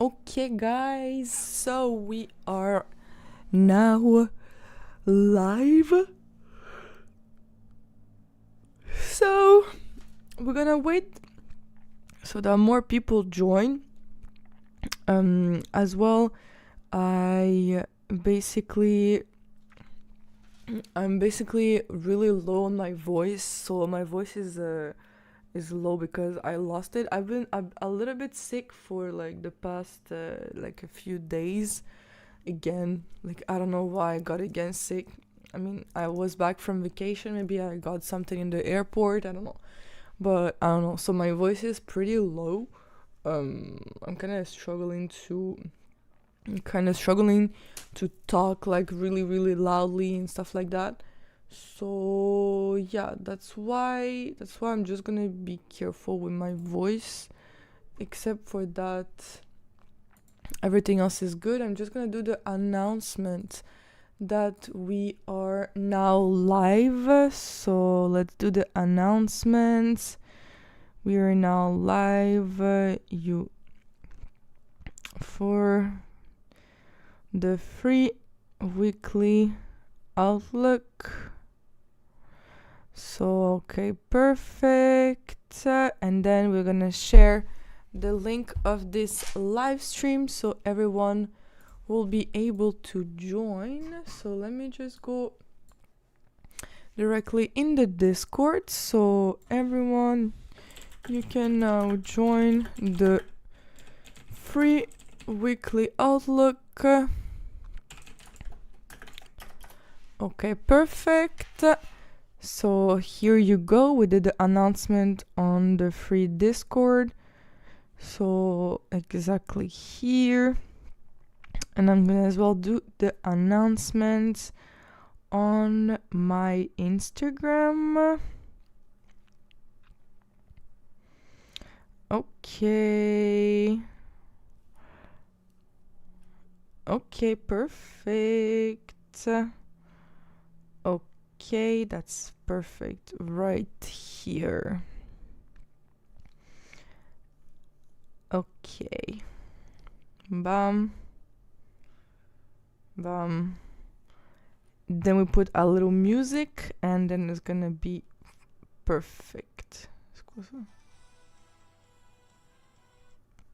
Okay, guys, so we are now live. So we're gonna wait so that more people join. As well, I'm basically really low on my voice, so my voice is low because I lost it. I'm a little bit sick for like the past like a few days. Again, like I don't know why I got again sick. I mean, I was back from vacation. Maybe I got something in the airport. I don't know, but I don't know. So my voice is pretty low. I'm kind of struggling to talk like really loudly and stuff like that. So yeah, that's why I'm just gonna be careful with my voice. Except for that, everything else is good. I'm just gonna do the announcement that we are now live. So let's do the announcement. We are now live. For the free weekly outlook. So okay, perfect. And then we're gonna share the link of this live stream so everyone will be able to join. So let me just go directly in the Discord. So everyone, you can now join the free weekly outlook. Okay, perfect. So here you go. We did the announcement on the free Discord. So exactly here. And I'm gonna as well do the announcements on my Instagram. Okay. Okay, perfect. Okay, that's perfect right here. Okay. Bam. Bam. Then we put a little music and then it's gonna be perfect.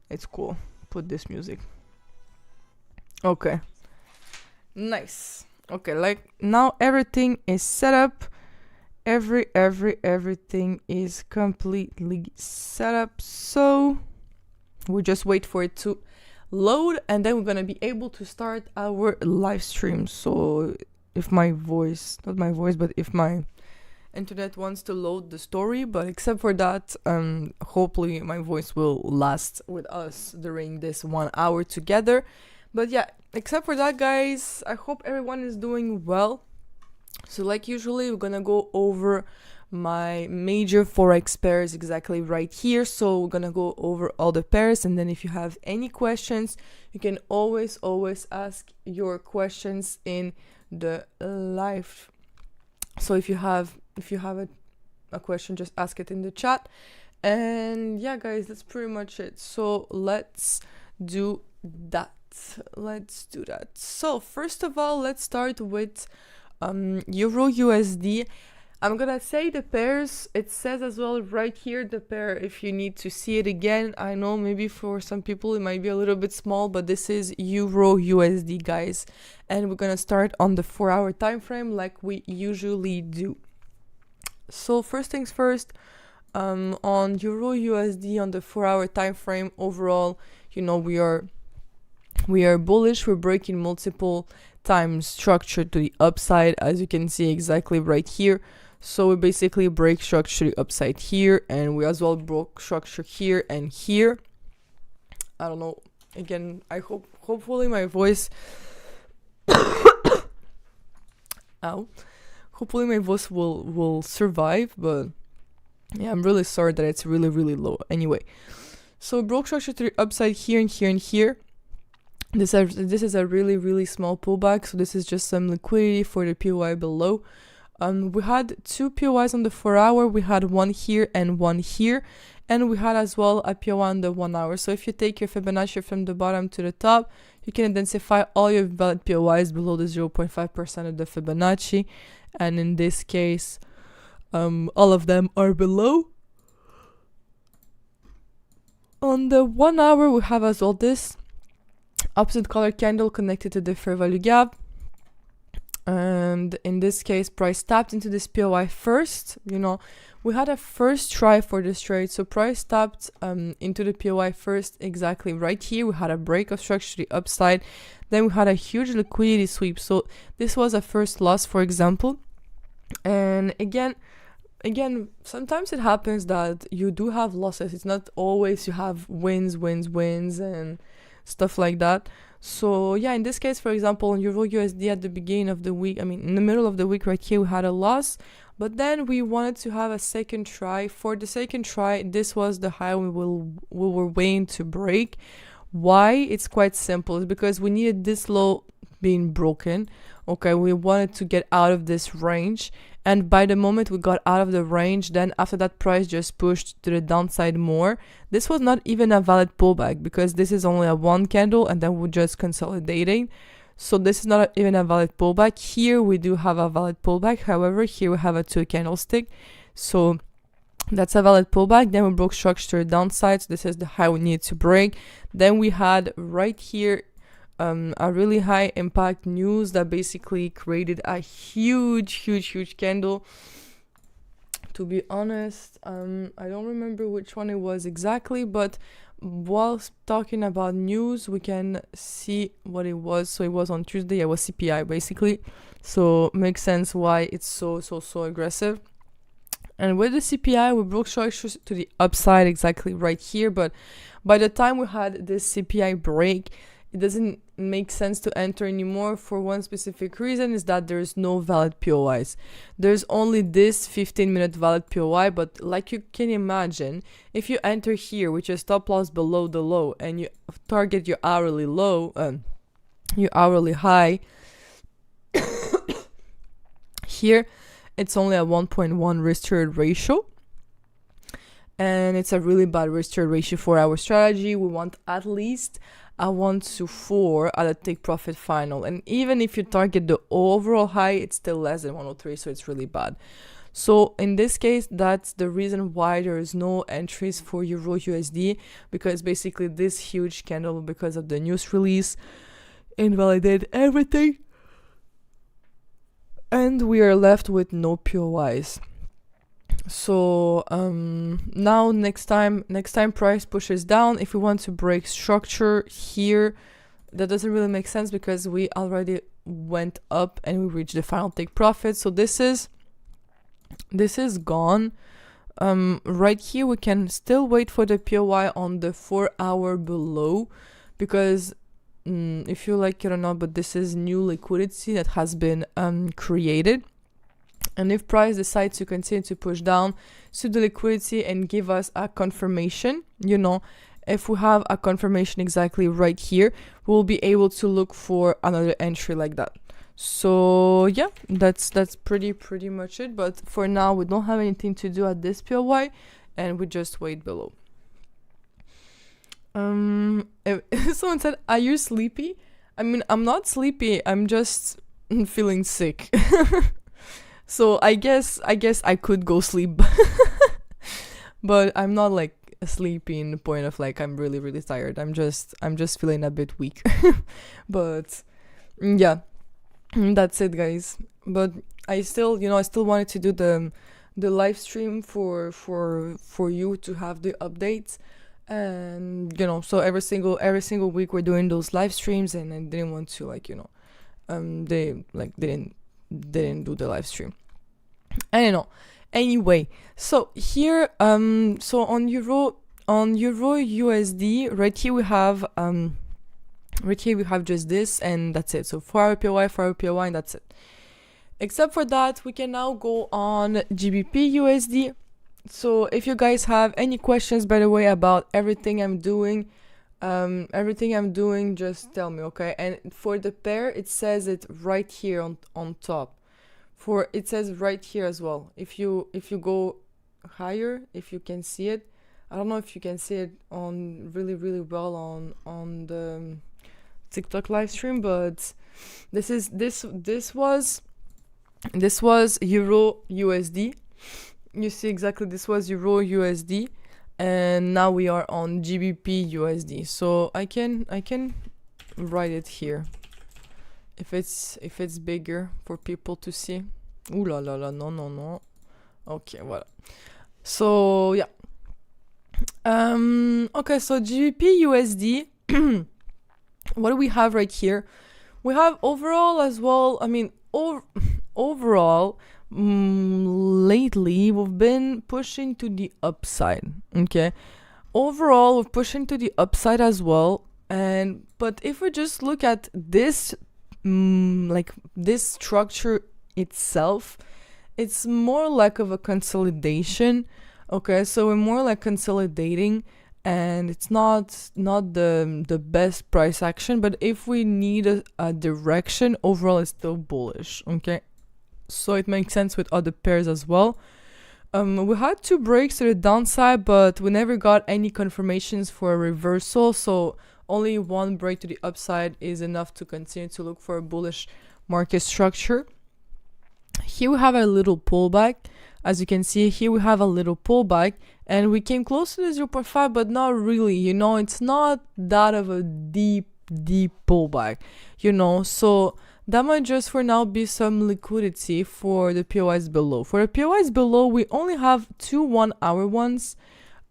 It's cool. Put this music. Okay. Nice. Okay, like now everything is set up. Everything is completely set up. So we just wait for it to load and then we're gonna be able to start our live stream. So if my voice, not my voice, but if my internet wants to load the story, but except for that, hopefully my voice will last with us during this 1 hour together. But yeah, except for that, guys, I hope everyone is doing well. So like usually, we're gonna go over my major Forex pairs exactly right here. So we're gonna go over all the pairs, and then if you have any questions, you can always ask your questions in the live. So if you have a question, just ask it in the chat. And yeah, guys, that's pretty much it. So let's do that. So first of all, let's start with Euro USD. I'm gonna say the pairs. It says as well right here the pair if you need to see it again. I know maybe for some people it might be a little bit small, but this is Euro USD, guys. And we're gonna start on the 4-hour time frame like we usually do. So first things first, on Euro USD on the 4-hour time frame overall, you know, we are bullish. We're breaking multiple times structure to the upside, as you can see exactly right here. So we basically break structure to the upside here, and we as well broke structure here and here. I don't know. Again, I hopefully my voice ow. Hopefully my voice will survive, but yeah, I'm really sorry that it's really low. Anyway, so broke structure to the upside here and here and here. This is a really small pullback, so this is just some liquidity for the PY below. We had 2 POIs on the 4-hour, we had one here and one here, and we had as well a POI on the 1-hour. So if you take your Fibonacci from the bottom to the top, you can identify all your valid POIs below the 0.5% of the Fibonacci, and in this case, all of them are below. On the 1-hour, we have as well this opposite color candle connected to the fair value gap. And in this case, price tapped into this POI first. You know, we had a first try for this trade. So price tapped into the POI first, exactly right here. We had a break of structure to the upside. Then we had a huge liquidity sweep. So this was a first loss, for example. And again, sometimes it happens that you do have losses. It's not always you have wins, and stuff like that. So yeah, in this case, for example, on Euro USD at the beginning of the week, in the middle of the week right here, we had a loss. But then we wanted to have a second try. For the second try, this was the high we were waiting to break. Why? It's quite simple. It's because we needed this low being broken. Okay, we wanted to get out of this range. And by the moment we got out of the range, then after that price just pushed to the downside more. This was not even a valid pullback because this is only a 1 candle and then we're just consolidating. So this is not even a valid pullback. Here we do have a valid pullback. However, here we have a 2 candlestick. So that's a valid pullback. Then we broke structure to the downside. So this is the high we need to break. Then we had right here a really high impact news that basically created a huge candle. To be honest, I don't remember which one it was exactly, but whilst talking about news, we can see what it was. So it was on Tuesday. It was CPI basically. So makes sense why it's so aggressive. And with the CPI, we broke structures to the upside exactly right here. But by the time we had this CPI break, it doesn't make sense to enter anymore for one specific reason, is that there's no valid POIs. There's only this 15-minute valid POI, but like you can imagine, if you enter here with your stop loss below the low and you target your hourly low, your hourly high, here it's only a 1.1 risk reward ratio. And it's a really bad risk reward ratio for our strategy. We want at least a 1-4 at a take profit final. And even if you target the overall high, it's still less than 103, so it's really bad. So in this case, that's the reason why there is no entries for Euro USD, because basically this huge candle, because of the news release, invalidated everything. And we are left with no POIs. So now next time price pushes down, if we want to break structure here, that doesn't really make sense because we already went up and we reached the final take profit. So this is gone. Right here we can still wait for the POI on the 4-hour below, because if you like it or not, but this is new liquidity that has been created. And if price decides to continue to push down to the liquidity and give us a confirmation, if we have a confirmation exactly right here, we'll be able to look for another entry like that. So yeah, that's pretty much it. But for now, we don't have anything to do at this POI, and we just wait below. If someone said, "Are you sleepy?" I'm not sleepy. I'm just feeling sick. So I guess I could go sleep, but I'm not like sleepy in the point of like I'm really tired. I'm just feeling a bit weak. But yeah, that's it, guys. But I still wanted to do the live stream for you to have the updates, and so every single week we're doing those live streams, and I didn't want to didn't do the live stream. I don't know. Anyway, so here so on Euro USD, right here we have just this, and that's it. So 4-hour POI, and that's it. Except for that, we can now go on GBP USD. So if you guys have any questions, by the way, about everything I'm doing, just tell me, okay? And for the pair, it says it right here on top. For it says right here as well. If you go higher, if you can see it, I don't know if you can see it on really well on the TikTok live stream, but this was Euro USD. You see exactly, this was Euro USD, and now we are on GBP USD. So I can write it here if it's bigger for people to see. Ooh la la la, no. Okay, voilà. So yeah. Okay, so GBP USD. What do we have right here? We have overall as well. I mean, overall, lately we've been pushing to the upside. Okay, overall we're pushing to the upside as well. But if we just look at this, like this structure itself, it's more like of a consolidation. Okay, so we're more like consolidating, and it's not the best price action, but if we need a direction, overall it's still bullish. Okay, so it makes sense with other pairs as well. We had 2 breaks to the downside, but we never got any confirmations for a reversal, so only 1 break to the upside is enough to continue to look for a bullish market structure. Here we have a little pullback. As you can see, here we have a little pullback, and we came close to the 0.5, but not really, you know, it's not that of a deep pullback, you know, so that might just for now be some liquidity for the POIs below. For the POIs below, we only have 2 1-hour ones.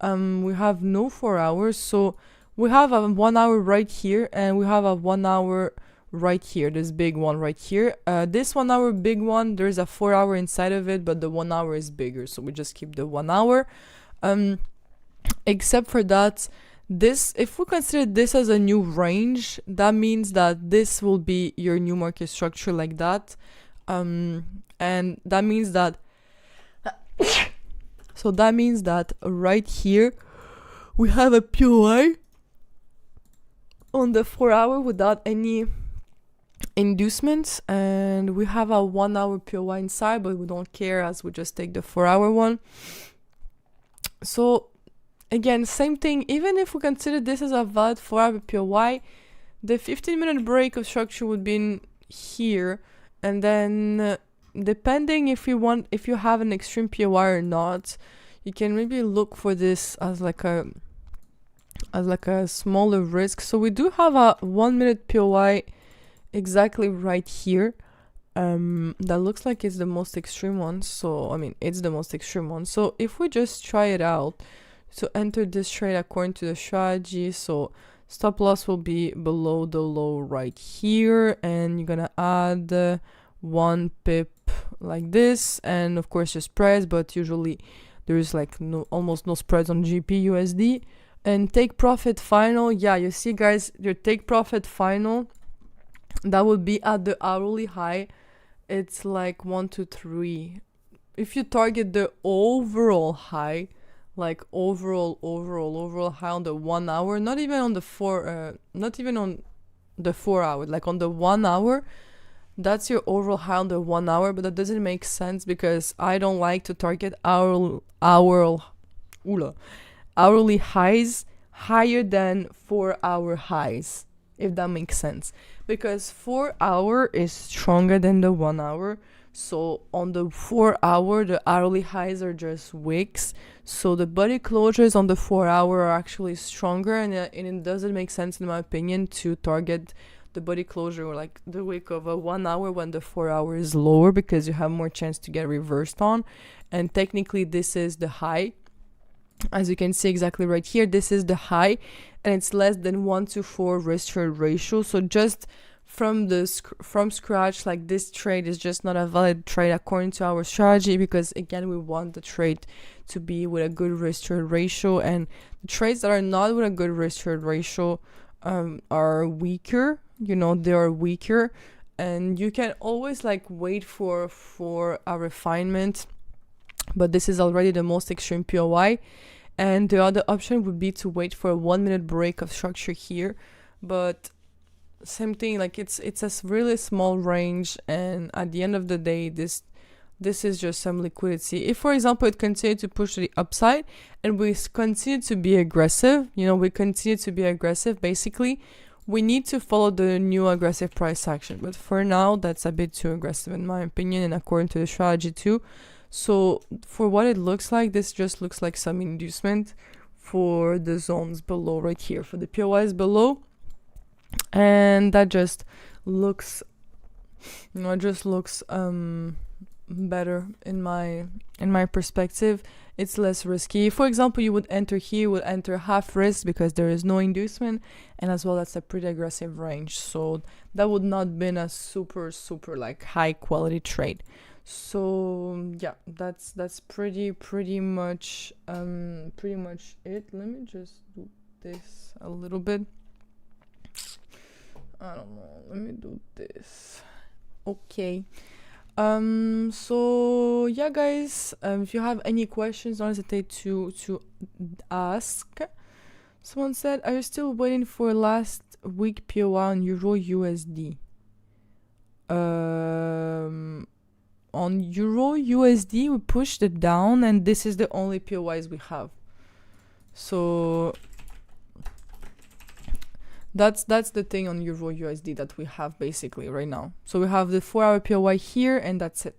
We have no 4 hours, so we have a 1 hour right here, and we have a 1 hour right here, this big one right here. This 1 hour big one, there's a 4 hour inside of it, but the 1 hour is bigger, so we just keep the 1 hour. Except for that, this, if we consider this as a new range, that means that this will be your new market structure like that. And that means that so that means that right here we have a POI on the 4 hour without any inducements, and we have a 1 hour POI inside, but we don't care as we just take the 4 hour one. So again, same thing, even if we consider this as a valid 4 hour POI, the 15-minute break of structure would be in here, and then depending if you have an extreme POI or not, you can maybe look for this as like a smaller risk. So we do have a 1 minute POI exactly right here. That looks like it's the most extreme one. So I mean, it's the most extreme one. So if we just try it out to enter this trade according to the strategy, so stop loss will be below the low right here, and you're gonna add 1 pip like this, and of course your spreads, but usually there's like almost no spreads on GBP USD. And take profit final, yeah, you see guys, your take profit final, that would be at the hourly high. It's like 1 to 3. If you target the overall high, like overall high on the 1 hour, not even on the 4 hour, like on the 1 hour, that's your overall high on the 1 hour. But that doesn't make sense because I don't like to target hourly highs higher than 4 hour highs, if that makes sense, because 4 hour is stronger than the 1 hour. So on the 4 hour, the hourly highs are just wicks, so the body closures on the 4 hour are actually stronger, and it doesn't make sense in my opinion to target the body closure or like the wick of a 1 hour when the 4 hour is lower, because you have more chance to get reversed on. And technically this is the high. As you can see exactly right here, this is the high, and it's less than 1 to 4 risk trade ratio. So just from scratch, like this trade is just not a valid trade according to our strategy, because again, we want the trade to be with a good risk trade ratio, and the trades that are not with a good risk trade ratio are weaker, you know, they are weaker, and you can always like wait for a refinement, but this is already the most extreme POI. And the other option would be to wait for a 1 minute break of structure here, but same thing, like it's a really small range, and at the end of the day, this this is just some liquidity. If, for example, it continued to push to the upside and we continue to be aggressive, we continue to be aggressive, basically, we need to follow the new aggressive price action. But for now, that's a bit too aggressive in my opinion and according to the strategy too. So for what it looks like, this just looks like some inducement for the zones below right here, for the POIs below. And that just looks, better in my perspective. It's less risky. For example, you would enter here, you would enter half risk because there is no inducement, and as well that's a pretty aggressive range, so that would not been a super like high quality trade. So yeah, that's pretty much it. Let me just do this a little bit. I don't know, let me do this. Okay. So yeah, guys, if you have any questions, don't hesitate to ask. Someone said, are you still waiting for last week POI on Euro USD? On Euro USD, we pushed it down, and this is the only POIs we have. So that's the thing on Euro USD that we have basically right now. So we have the 4-hour POI here, and that's it.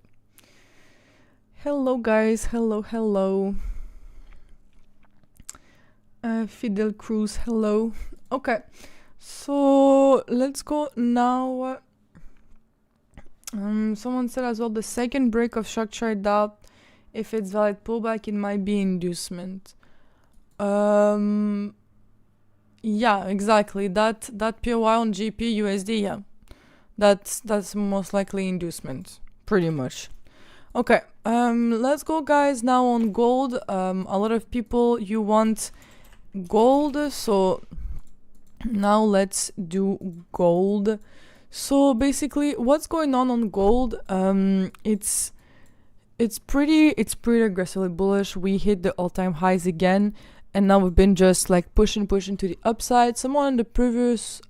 Hello guys, hello. Fidel Cruz, hello. Okay, so let's go now. Someone said as well, the second break of structure, I doubt if it's valid pullback, it might be inducement. Yeah, exactly. That POI on GBP USD, yeah, that's most likely inducement, pretty much. Okay, let's go, guys, now on gold. A lot of people, you want gold, so now let's do gold. So basically, what's going on gold? It's pretty aggressively bullish. We hit the all-time highs again. And now we've been just like pushing to the upside. Someone in the previous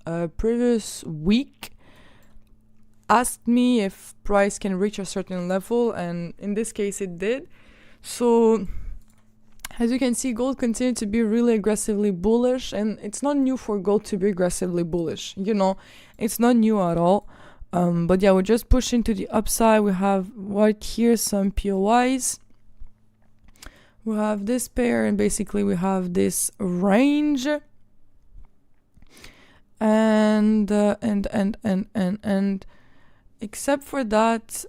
week asked me if price can reach a certain level, and in this case it did. So as you can see, gold continued to be really aggressively bullish, and it's not new for gold to be aggressively bullish. It's not new at all. But yeah, we're just pushing to the upside. We have right here some POIs. We have this pair, and basically we have this range, and except for that,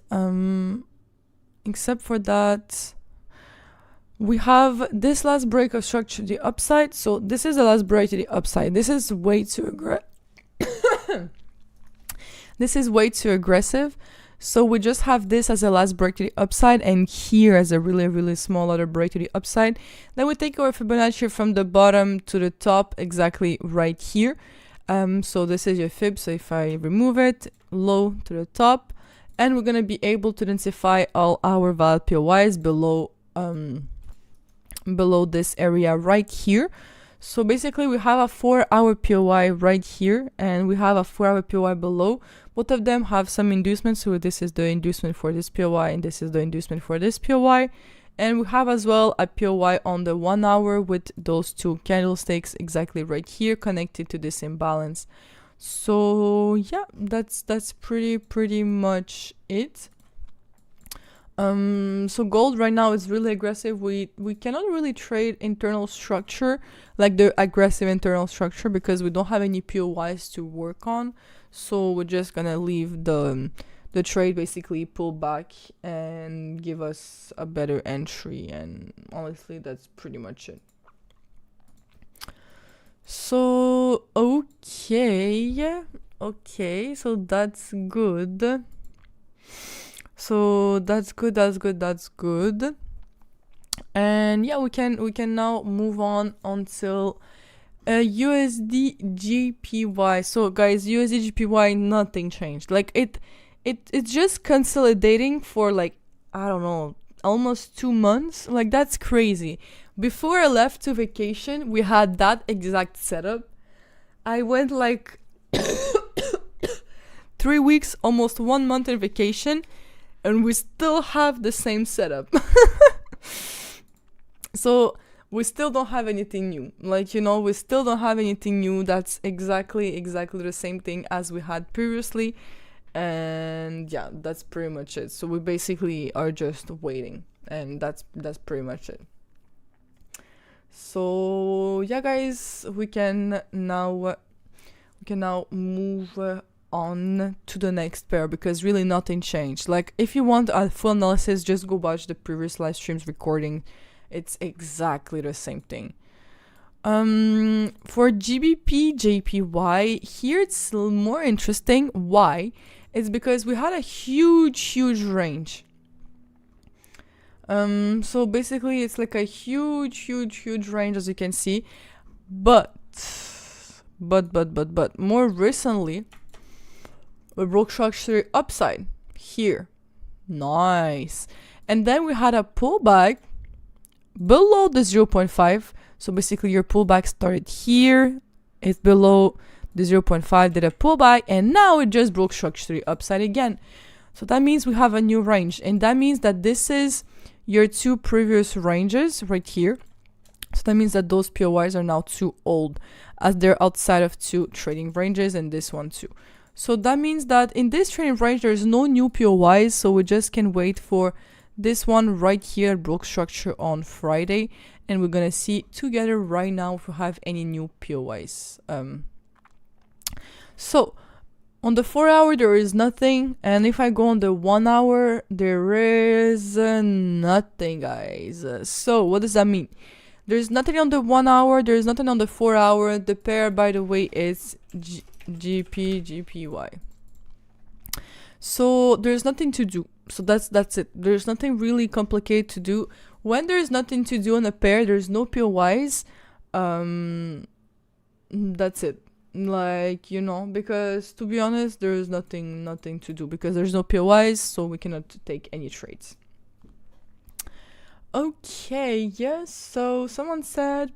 we have this last break of structure to the upside. So this is the last break to the upside. This is way too aggressive. So we just have this as a last break to the upside, and here as a really small other break to the upside. Then we take our Fibonacci from the bottom to the top, exactly right here. So this is your fib. So if I remove it, low to the top, and we're gonna be able to identify all our valid POIs below this area right here. So basically we have a 4-hour POI right here, and we have a 4-hour POI below. Both of them have some inducement, so this is the inducement for this POI, and this is the inducement for this POI. And we have as well a POI on the 1 hour with those two candlesticks exactly right here connected to this imbalance. So yeah, that's pretty much it. So gold right now is really aggressive. We cannot really trade internal structure, like the aggressive internal structure, because we don't have any POIs to work on. So we're just gonna leave the trade basically pull back and give us a better entry, and honestly that's pretty much it. So okay, so that's good. So that's good. And yeah, we can now move on until USD JPY. So guys, USD JPY, nothing changed. Like it's just consolidating for like, I don't know, almost 2 months. Like that's crazy. Before I left to vacation, we had that exact setup. I went like 3 weeks, almost 1 month in vacation, and we still have the same setup. So we still don't have anything new. Like, you know, we still don't have anything new. That's exactly the same thing as we had previously. And yeah, that's pretty much it. So we basically are just waiting, and that's pretty much it. So yeah, guys, we can now move on to the next pair, because really nothing changed. Like, if you want a full analysis, just go watch the previous live streams recording. It's exactly the same thing. For GBP JPY, here it's more interesting. Why? It's because we had a huge range. So basically it's like a huge range, as you can see. But more recently, we broke structure upside here. Nice. And then we had a pullback below the 0.5. So basically your pullback started here. It's below the 0.5, did a pullback, and now it just broke structure upside again. So that means we have a new range, and that means that this is your two previous ranges right here. So that means that those POIs are now too old, as they're outside of two trading ranges, and this one too. So that means that in this trading range there's no new POIs, so we just can wait for this one right here, broke structure on Friday, and we're gonna see together right now if we have any new POIs. So on the 4 hour there is nothing, and if I go on the 1 hour there is nothing, guys. So what does that mean? There's nothing on the 1 hour, there's nothing on the 4 hour. The pair, by the way, is GBP JPY. So there's nothing to do. So that's it. There's nothing really complicated to do. When there's nothing to do on a pair, there's no POIs. That's it. Like, you know, because to be honest, there's nothing to do, because there's no POIs, so we cannot take any trades. Okay, yes. So someone said,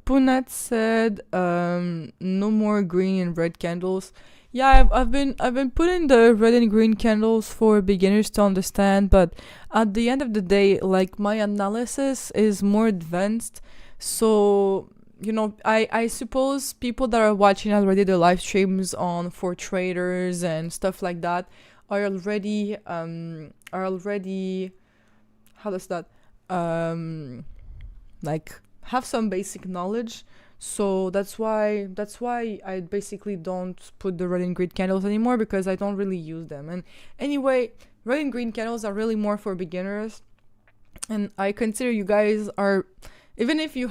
Punat said, no more green and red candles. Yeah, I've been putting the red and green candles for beginners to understand, but at the end of the day, like, my analysis is more advanced. So, you know, I suppose people that are watching already the live streams on For Traders and stuff like that are already how does that like have some basic knowledge. So that's why I basically don't put the red and green candles anymore, because I don't really use them. And anyway, red and green candles are really more for beginners, and I consider you guys are, even if we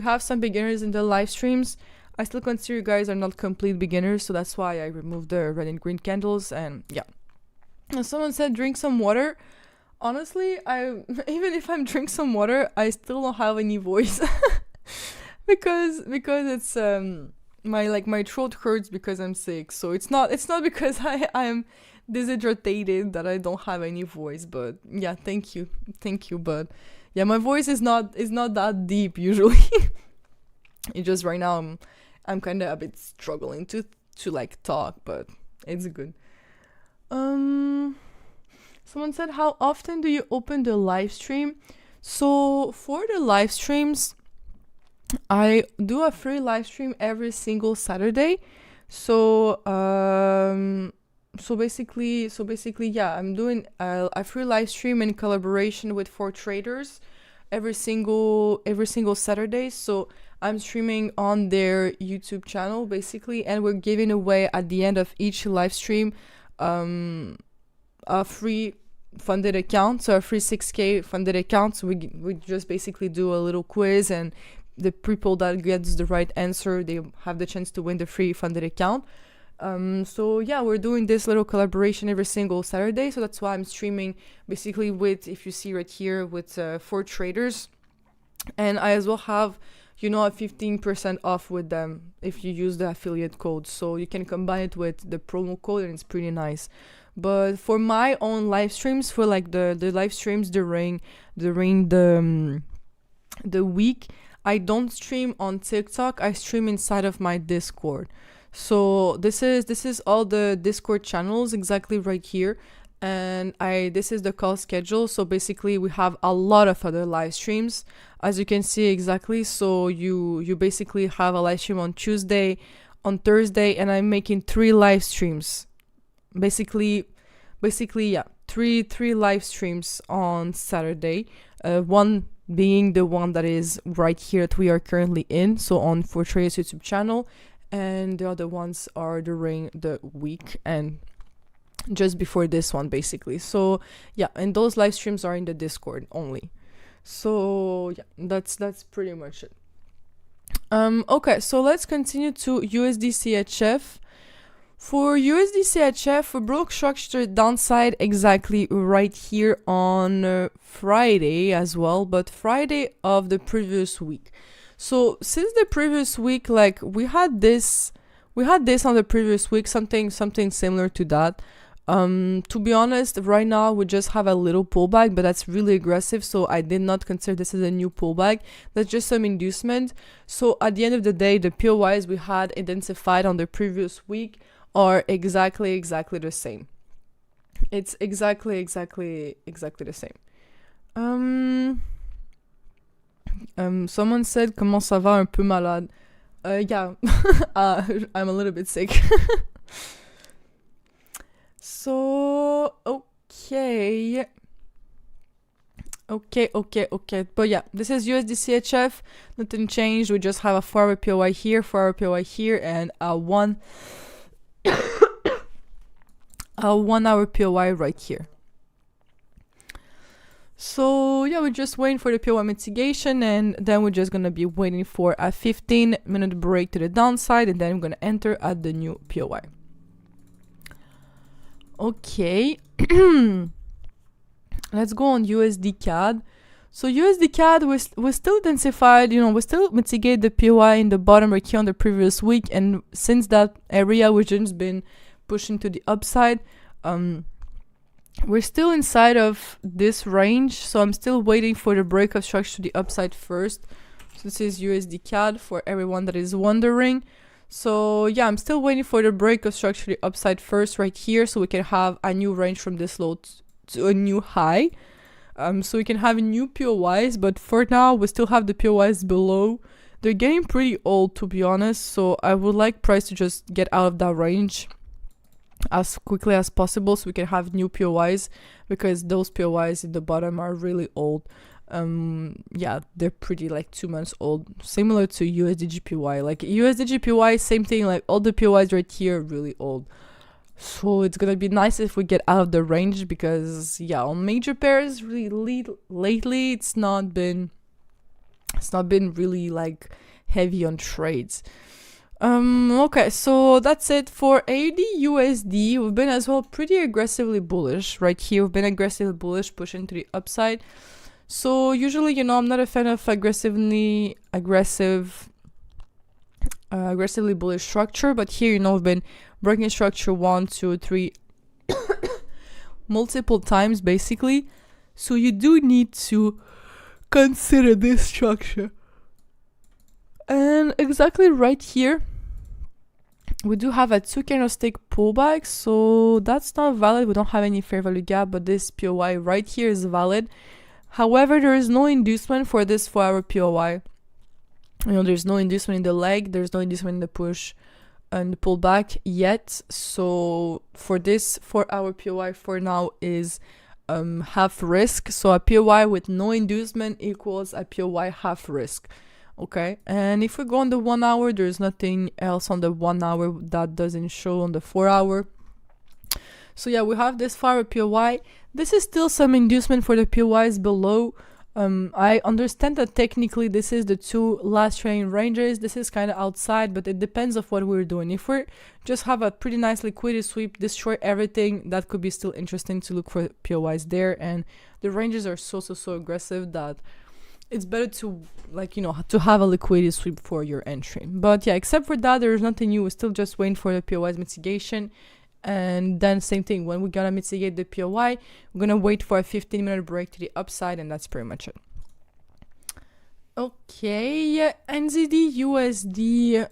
have some beginners in the live streams, I still consider you guys are not complete beginners. So that's why I removed the red and green candles. And yeah, and someone said drink some water. Honestly, even if I'm drink some water, I still don't have any voice. because it's my throat hurts because I'm sick. So it's not because I'm dehydrated that I don't have any voice. But yeah, thank you. But yeah, my voice is not that deep usually. It's just right now I'm kind of a bit struggling to like talk, but it's good. Someone said, how often do you open the live stream? So for the live streams, I do a free live stream every single Saturday. So basically, yeah, I'm doing a free live stream in collaboration with For Traders every single Saturday. So I'm streaming on their YouTube channel basically, and we're giving away at the end of each live stream a free funded account, so a free 6K funded account. So we just basically do a little quiz, and the people that gets the right answer, they have the chance to win the free funded account. So yeah, we're doing this little collaboration every single Saturday. So that's why I'm streaming basically with, if you see right here, with For Traders, and I as well have, you know, a 15% off with them if you use the affiliate code. So you can combine it with the promo code, and it's pretty nice. But for my own live streams, for like the live streams during the week, I don't stream on TikTok. I stream inside of my Discord. So this is all the Discord channels exactly right here. and this is the call schedule. So basically we have a lot of other live streams, as you can see exactly. So you basically have a live stream on Tuesday, on Thursday, and I'm making 3 live streams. Basically yeah, three live streams on Saturday. One being the one that is right here that we are currently in, so on Fortrea's YouTube channel, and the other ones are during the week and just before this one, basically. So yeah, and those live streams are in the Discord only. So yeah, that's pretty much it. Okay, so let's continue to USD CHF. For USD CHF, we broke structure downside exactly right here on Friday as well, but Friday of the previous week. So since the previous week, like we had this on the previous week, something similar to that. To be honest, right now we just have a little pullback, but that's really aggressive, so I did not consider this as a new pullback. That's just some inducement. So at the end of the day, the POIs we had identified on the previous week are exactly the same. It's exactly the same. Someone said comment ça va, un peu malade. Yeah, I'm a little bit sick. So okay. But yeah, this is USD CHF. Nothing changed. We just have a 4-hour POI here, 4-hour POI here, and a 1-hour POI right here. So yeah, we're just waiting for the POI mitigation, and then we're just gonna be waiting for a 15-minute break to the downside, and then I'm gonna enter at the new POI. Okay. Let's go on USD CAD. So USD CAD, we still intensified, we still mitigate the POI in the bottom right here on the previous week, and since that area we've just been pushing to the upside. We're still inside of this range, so I'm still waiting for the break of structure to the upside first. So this is USD CAD for everyone that is wondering. So yeah, I'm still waiting for the break of structure to the upside first right here, so we can have a new range from this low to a new high. So we can have new POIs, but for now we still have the POIs below. They're getting pretty old, to be honest, so I would like price to just get out of that range as quickly as possible so we can have new POIs, because those POIs in the bottom are really old. Yeah, they're pretty like 2 months old, similar to USD JPY. Like USD JPY, same thing, like all the POIs right here are really old. So it's gonna be nice if we get out of the range, because yeah, on major pairs really lately it's not been really like heavy on trades. Okay, so that's it for AUD USD. We've been as well pretty aggressively bullish right here. We've been aggressively bullish, pushing to the upside. So usually, I'm not a fan of aggressively bullish structure, but here, we've been breaking structure 1, 2, 3 multiple times basically. So you do need to consider this structure. And exactly right here, we do have a 2 candlestick pullback, so that's not valid. We don't have any fair value gap, but this POI right here is valid. However, there is no inducement for this 4-hour POI. There's no inducement in the leg, there's no inducement in the push and the pullback yet. So for this 4-hour POI for now is half risk. So a POI with no inducement equals a POI half risk. Okay, and if we go on the 1 hour, there's nothing else on the 1 hour that doesn't show on the 4 hour. So yeah, we have this 4-hour POI. This is still some inducement for the POIs below. I understand that technically this is the 2 last trading ranges. This is kind of outside, but it depends of what we're doing. If we just have a pretty nice liquidity sweep, destroy everything, that could be still interesting to look for POIs there. And the ranges are so aggressive that it's better to to have a liquidity sweep for your entry. But yeah, except for that, there's nothing new. We're still just waiting for the POI's mitigation. And then same thing, when we're gonna mitigate the POI, we're gonna wait for a 15-minute break to the upside, and that's pretty much it. Okay, NZD USD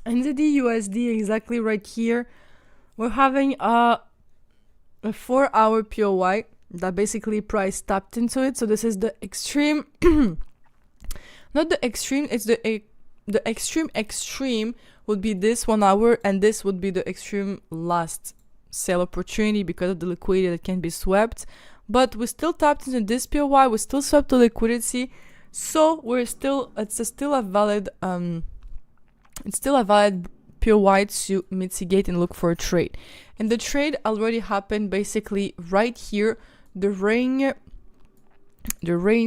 NZD USD exactly right here. We're having a a 4-hour POY that basically price tapped into it. So this is the extreme, not the extreme, it's the extreme would be this 1 hour, and this would be the extreme last sale opportunity because of the liquidity that can be swept. But we still tapped into this POY, we still swept the liquidity, so it's still a valid POY to mitigate and look for a trade. And the trade already happened basically right here, the rain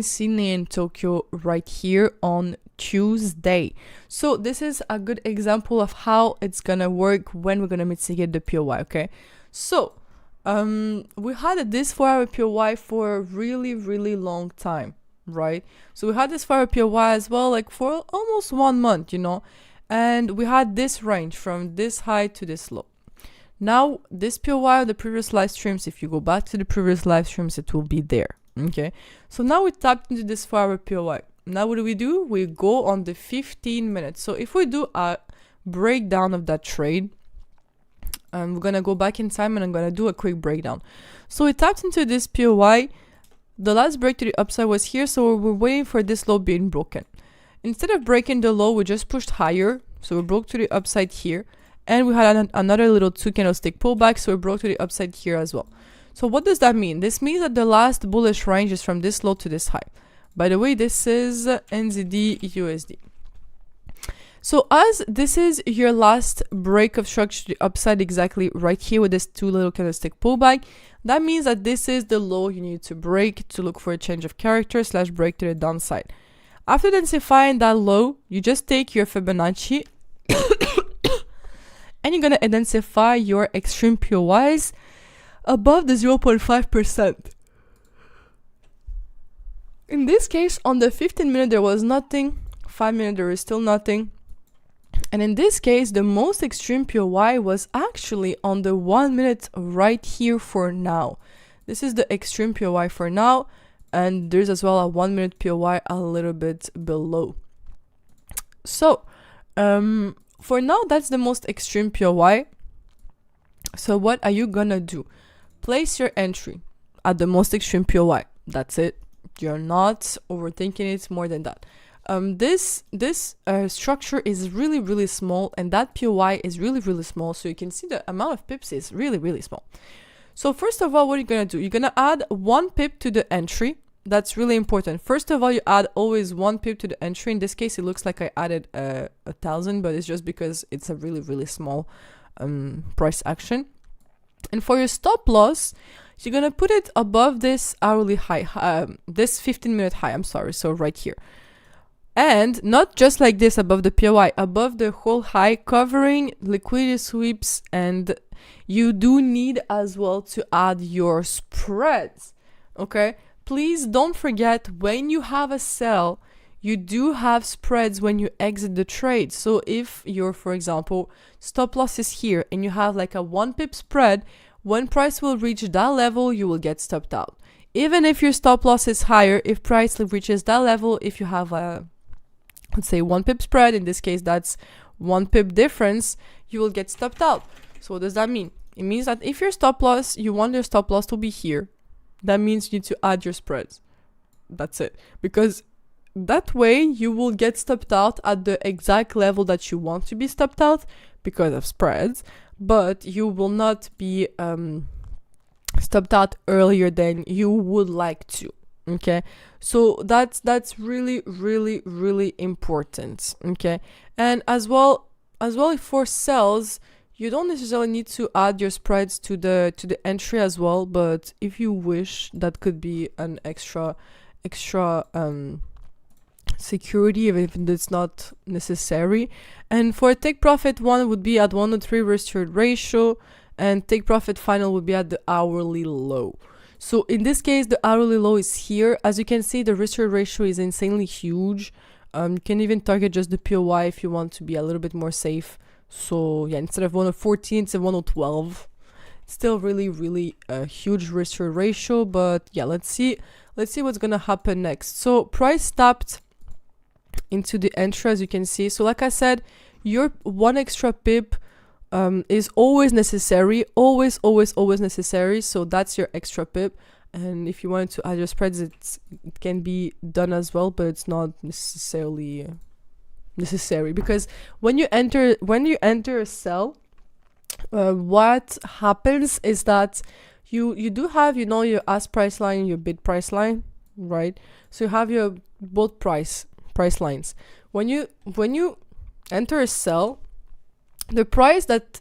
Sydney and Tokyo right here on Tuesday. So this is a good example of how it's gonna work when we're gonna mitigate the POY. Okay, so we had this 4-hour POY for a really long time, right? So we had this 4-hour POY as well, like for almost 1 month, you know, and we had this range from this high to this low. Now this POY of the previous live streams, if you go back to the previous live streams, it will be there. Okay, so now we tapped into this 4-hour POY. Now what do? We go on the 15 minutes. So if we do a breakdown of that trade, we're gonna go back in time and I'm gonna do a quick breakdown. So we tapped into this POY. The last break to the upside was here, so we're waiting for this low being broken. Instead of breaking the low, we just pushed higher. So we broke to the upside here, and we had another little 2 candlestick pullback, so we broke to the upside here as well. So what does that mean? This means that the last bullish range is from this low to this high. By the way, this is NZD USD. So as this is your last break of structure to the upside exactly right here with this 2 little candlestick pullback, that means that this is the low you need to break to look for a change of character / break to the downside. After identifying that low, you just take your Fibonacci and you're going to identify your extreme POYs above the 0.5%. In this case, on the 15 minute, there was nothing. 5 minute, there is still nothing. And in this case, the most extreme POY was actually on the 1 minute right here for now. This is the extreme POY for now. And there's as well a 1 minute POY a little bit below. So, for now, that's the most extreme POY. So what are you gonna do? Place your entry at the most extreme POY. That's it. You're not overthinking it more than that. This structure is really small, and that POY is really small. So you can see the amount of pips is really small. So first of all, what are you gonna do? You're gonna add 1 pip to the entry. That's really important. First of all, you add always 1 pip to the entry. In this case, it looks like I added 1,000, but it's just because it's a really small price action. And for your stop loss, you're gonna put it above this hourly high, this 15-minute high. I'm sorry. So right here, and not just like this above the POI, above the whole high, covering liquidity sweeps. And you do need as well to add your spreads. Okay, please don't forget, when you have a sell, you do have spreads when you exit the trade. So if your, for example, stop loss is here and you have like a 1 pip spread, when price will reach that level, you will get stopped out. Even if your stop loss is higher, if price reaches that level, if you have a, let's say 1 pip spread, in this case that's 1 pip difference, you will get stopped out. So what does that mean? It means that if your stop loss, you want your stop loss to be here, that means you need to add your spreads. That's it. Because that way you will get stopped out at the exact level that you want to be stopped out because of spreads, but you will not be stopped out earlier than you would like to. Okay, so that's really important. Okay, and as well for sells, you don't necessarily need to add your spreads to the entry as well, but if you wish, that could be an extra security, even if it's not necessary. And for take profit, one would be at 103 risk reward ratio, and take profit final would be at the hourly low. So in this case, the hourly low is here. As you can see, the risk reward ratio is insanely huge. You can even target just the POY if you want to be a little bit more safe. So yeah, instead of 114, it's a 112. Still really a huge risk reward ratio, but yeah, let's see what's gonna happen next. So price tapped into the entry, as you can see. So like I said, your 1 extra pip is always necessary, always necessary. So that's your extra pip. And if you want to add your spreads, it can be done as well, but it's not necessarily necessary, because when you enter a sell, what happens is that you do have, you know, your ask price line, your bid price line, right? So you have your both price lines. When you enter a sell, the price that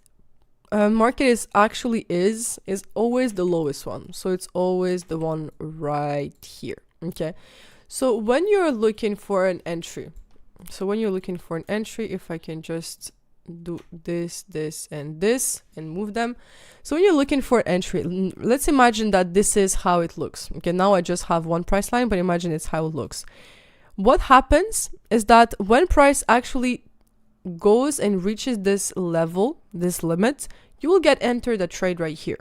market is always the lowest one. So it's always the one right here. Okay, so when you're looking for an entry, if I can just do this and move them. So when you're looking for an entry, let's imagine that this is how it looks. Okay, now I just have one price line, but imagine it's how it looks. What happens is that when price actually goes and reaches this level, this limit, you will get entered a trade right here.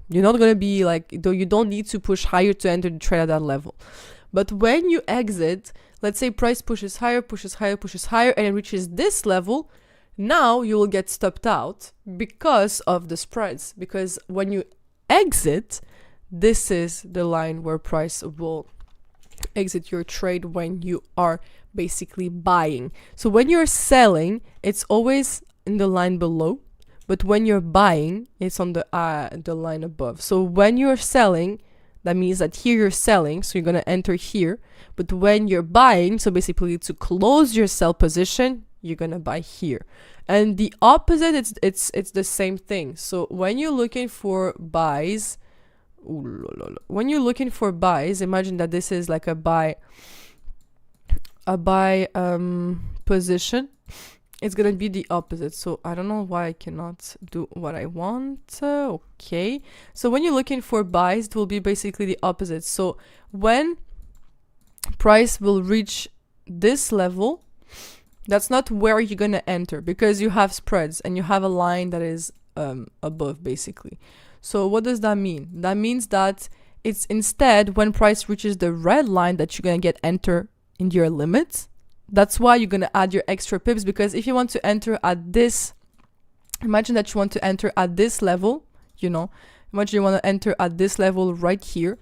You're not going to be like, though you don't need to push higher to enter the trade at that level. But when you exit, let's say price pushes higher, and it reaches this level, now you will get stopped out because of the spreads. Because when you exit, this is the line where price will exit your trade when you are basically buying. So when you're selling, it's always in the line below, but when you're buying, it's on the line above. So when you're selling, that means that here you're selling, so you're going to enter here. But when you're buying, so basically to close your sell position, you're going to buy here. And the opposite, it's the same thing. So when you're looking for buys, imagine that this is like a buy position. It's gonna be the opposite. So I don't know why I cannot do what I want. Okay, so when you're looking for buys, it will be basically the opposite. So when price will reach this level, that's not where you're gonna enter, because you have spreads and you have a line that is above basically. So what does that mean? That means that it's instead when price reaches the red line that you're gonna get enter in your limits. That's why you're gonna add your extra pips, because if you want to enter at this, imagine that you want to enter at this level, you know, imagine you want to enter at this level right here,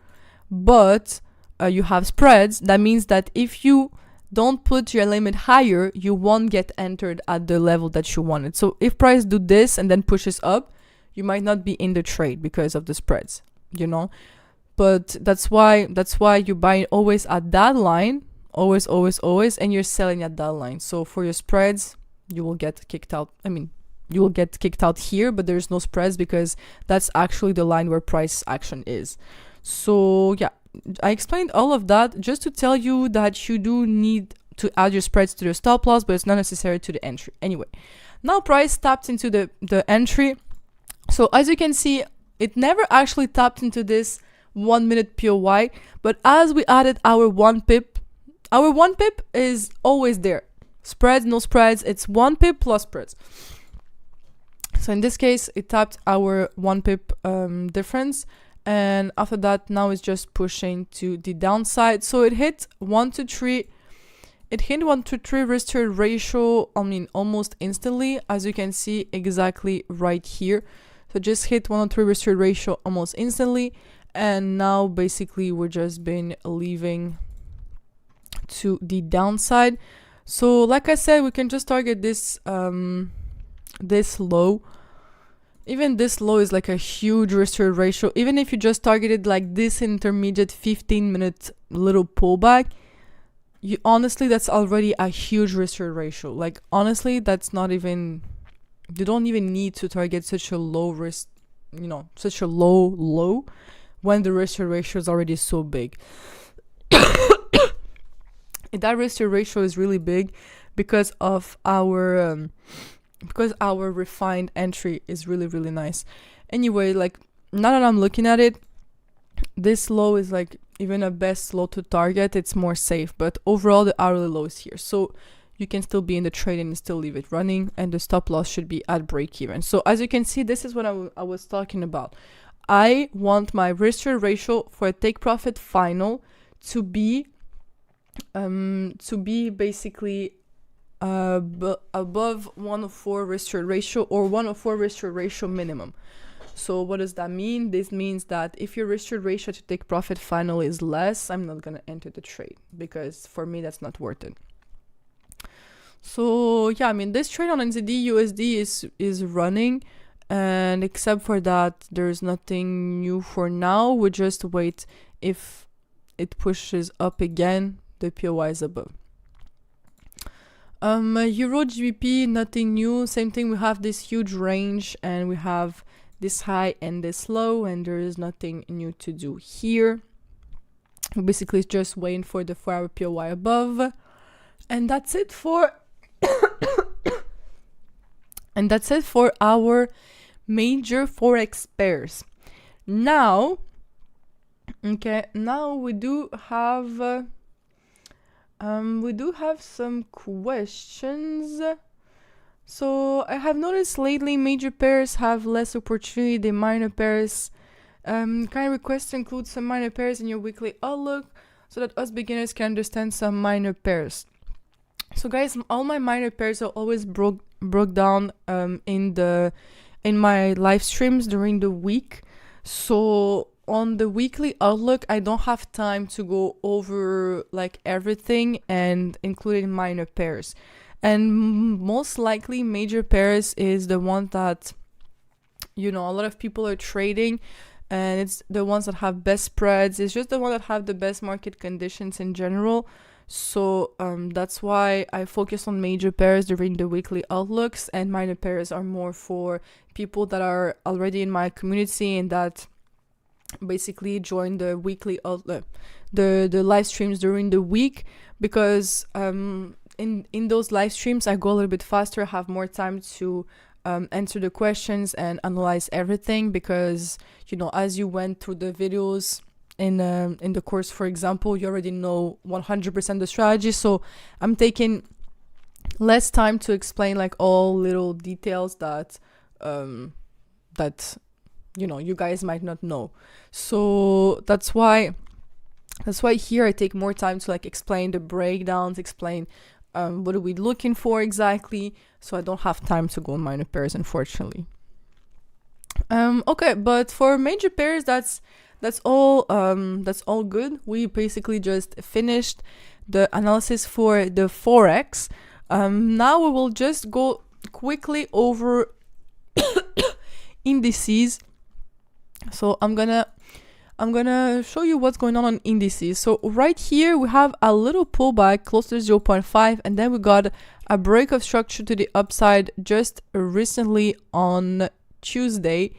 but you have spreads. That means that if you don't put your limit higher, you won't get entered at the level that you wanted. So if price do this and then pushes up, you might not be in the trade because of the spreads, you know. But that's why you buy always at that line, always, and you're selling at that line. So for your spreads, you will get kicked out. I mean, you will get kicked out here, but there's no spreads because that's actually the line where price action is. So yeah, I explained all of that just to tell you that you do need to add your spreads to the stop loss, but it's not necessary to the entry. Anyway, now price tapped into the entry. So as you can see, it never actually tapped into this 1 minute POY, but as we added our 1 pip is always there. Spreads, no spreads, it's 1 pip plus spreads. So in this case, it tapped our 1 pip difference, and after that, now it's just pushing to the downside. So it hit 1 to 3. It hit 1 to 3 risk to ratio, I mean, almost instantly, as you can see exactly right here. So just hit 1 to 3 risk to ratio almost instantly, and now basically we're just been leaving to the downside. So like I said, we can just target this this low. Even this low is like a huge risk to ratio. Even if you just targeted like this intermediate 15-minute little pullback, you honestly, that's already a huge risk to ratio. Like honestly, that's not even, you don't even need to target such a low risk, you know, such a low when the risk to ratio is already so big. That risk to ratio is really big because of our refined entry is really nice. Anyway, like now that I'm looking at it, this low is like even a best low to target. It's more safe, but overall the hourly low is here, so you can still be in the trade and still leave it running, and the stop loss should be at break even. So as you can see, this is what I was talking about. I want my risk to ratio for a take profit final to be basically above 104 risk reward ratio or 104 risk reward ratio minimum. So what does that mean? This means that if your risk reward ratio to take profit final is less, I'm not gonna enter the trade, because for me that's not worth it. So yeah, I mean, this trade on NZD USD is running, and except for that, there's nothing new for now. We just wait. If it pushes up again, the POI is above. Euro GBP, nothing new. Same thing. We have this huge range, and we have this high and this low, and there is nothing new to do here. We're basically just waiting for the 4-hour POI above, and that's it for and that's it for our major forex pairs. Now, okay, now we do have some questions. So I have noticed lately major pairs have less opportunity than minor pairs. Kind of request to include some minor pairs in your weekly outlook so that us beginners can understand some minor pairs. So guys, all my minor pairs are always broke down in my live streams during the week. So on the weekly outlook, I don't have time to go over like everything and including minor pairs. And most likely major pairs is the one that, you know, a lot of people are trading, and it's the ones that have best spreads. It's just the one that have the best market conditions in general. So that's why I focus on major pairs during the weekly outlooks, and minor pairs are more for people that are already in my community and that basically join the weekly outlook, the live streams during the week, because in those live streams I go a little bit faster, have more time to answer the questions and analyze everything, because, you know, as you went through the videos in the course, for example, you already know 100% the strategy, so I'm taking less time to explain like all little details that you know, you guys might not know. So that's why here I take more time to like explain the breakdowns, explain what are we looking for exactly, so I don't have time to go on minor pairs, unfortunately. Okay, but for major pairs, that's all good. We basically just finished the analysis for the Forex. Now we will just go quickly over indices. So I'm gonna show you what's going on indices. So right here we have a little pullback close to 0.5, and then we got a break of structure to the upside just recently on Tuesday.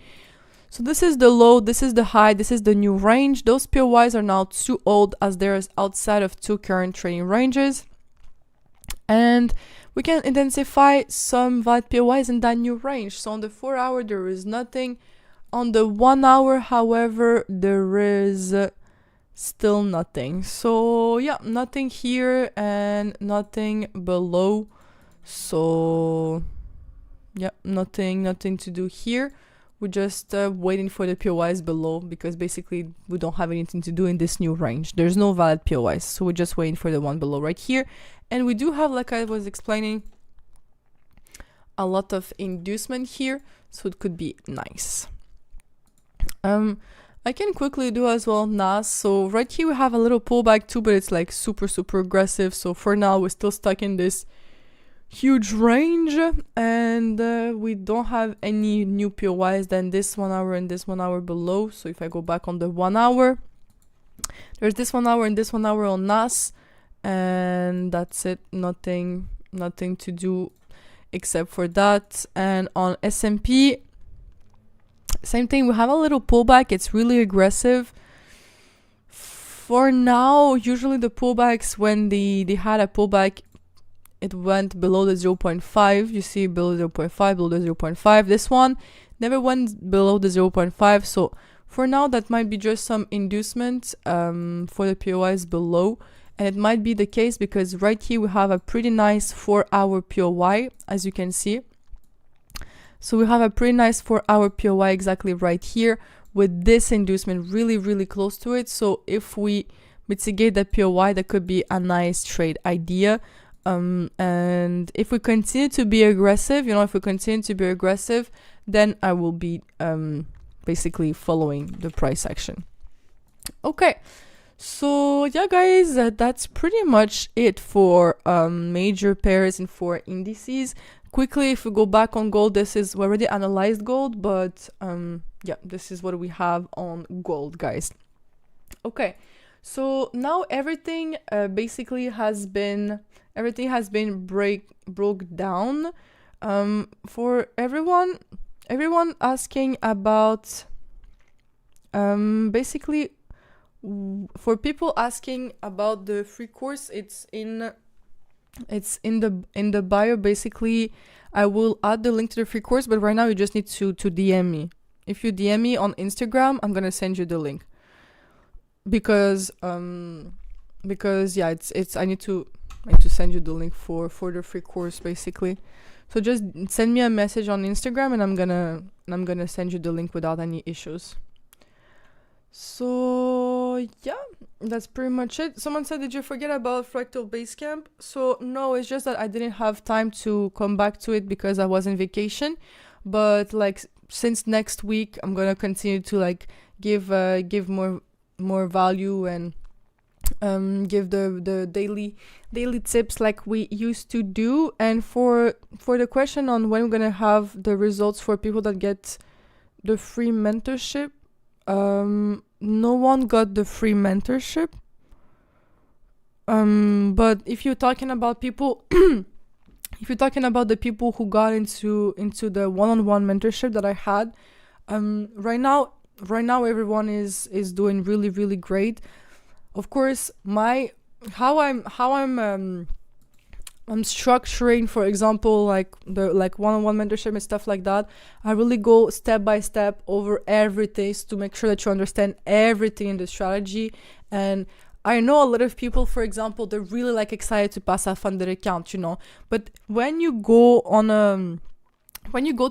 So this is the low, this is the high, this is the new range. Those POIs are now too old as they're outside of two current trading ranges. And we can identify some valid POIs in that new range. So on the 4-hour, there is nothing. On the 1-hour, however, there is still nothing. So yeah, nothing here and nothing below. So yeah, nothing to do here. We're just waiting for the POIs below, because basically we don't have anything to do in this new range. There's no valid POIs, so we're just waiting for the one below right here. And we do have, like I was explaining, a lot of inducement here, so it could be nice. I can quickly do as well NAS. So right here we have a little pullback too, but it's like super aggressive. So for now we're still stuck in this huge range, and we don't have any new POIs than this 1-hour and this 1-hour below. So if I go back on the 1-hour, there's this 1-hour and this 1-hour on NAS, and that's it. Nothing to do except for that. And on S&P, same thing. We have a little pullback. It's really aggressive. For now, usually the pullbacks, when they had a pullback, it went below the 0.5. You see below 0.5, below the 0.5. This one never went below the 0.5. So for now, that might be just some inducement for the POIs below. And it might be the case because right here we have a pretty nice 4-hour POI, as you can see. So we have a pretty nice 4-hour POI exactly right here with this inducement really close to it. So if we mitigate that POI, that could be a nice trade idea. And if we continue to be aggressive, then I will be basically following the price action. Okay, so yeah guys, that's pretty much it for major pairs and for indices. Quickly, if we go back on gold, we already analyzed gold, but yeah, this is what we have on gold, guys. Okay, so now everything basically has been broke down. For everyone asking about basically, for people asking about the free course, it's in the bio. Basically, I will add the link to the free course, but right now you just need to DM me. If you DM me on Instagram, I'm gonna send you the link, because yeah, it's I need to send you the link for the free course basically. So just send me a message on Instagram, and I'm gonna send you the link without any issues. So yeah, that's pretty much it. Someone said, did you forget about Fractal Basecamp? So no, it's just that I didn't have time to come back to it because I was on vacation. But like since next week, I'm gonna continue to like give more value and give the daily tips like we used to do. And for the question on when we're gonna have the results for people that get the free mentorship, no one got the free mentorship. But if you're talking about people if you're talking about the people who got into the one-on-one mentorship that I had, right now everyone is doing really, really great. Of course, how I'm structuring, for example, like one-on-one mentorship and stuff like that. I really go step by step over everything to make sure that you understand everything in the strategy. And I know a lot of people, for example, they're really like excited to pass a funded account, but when you go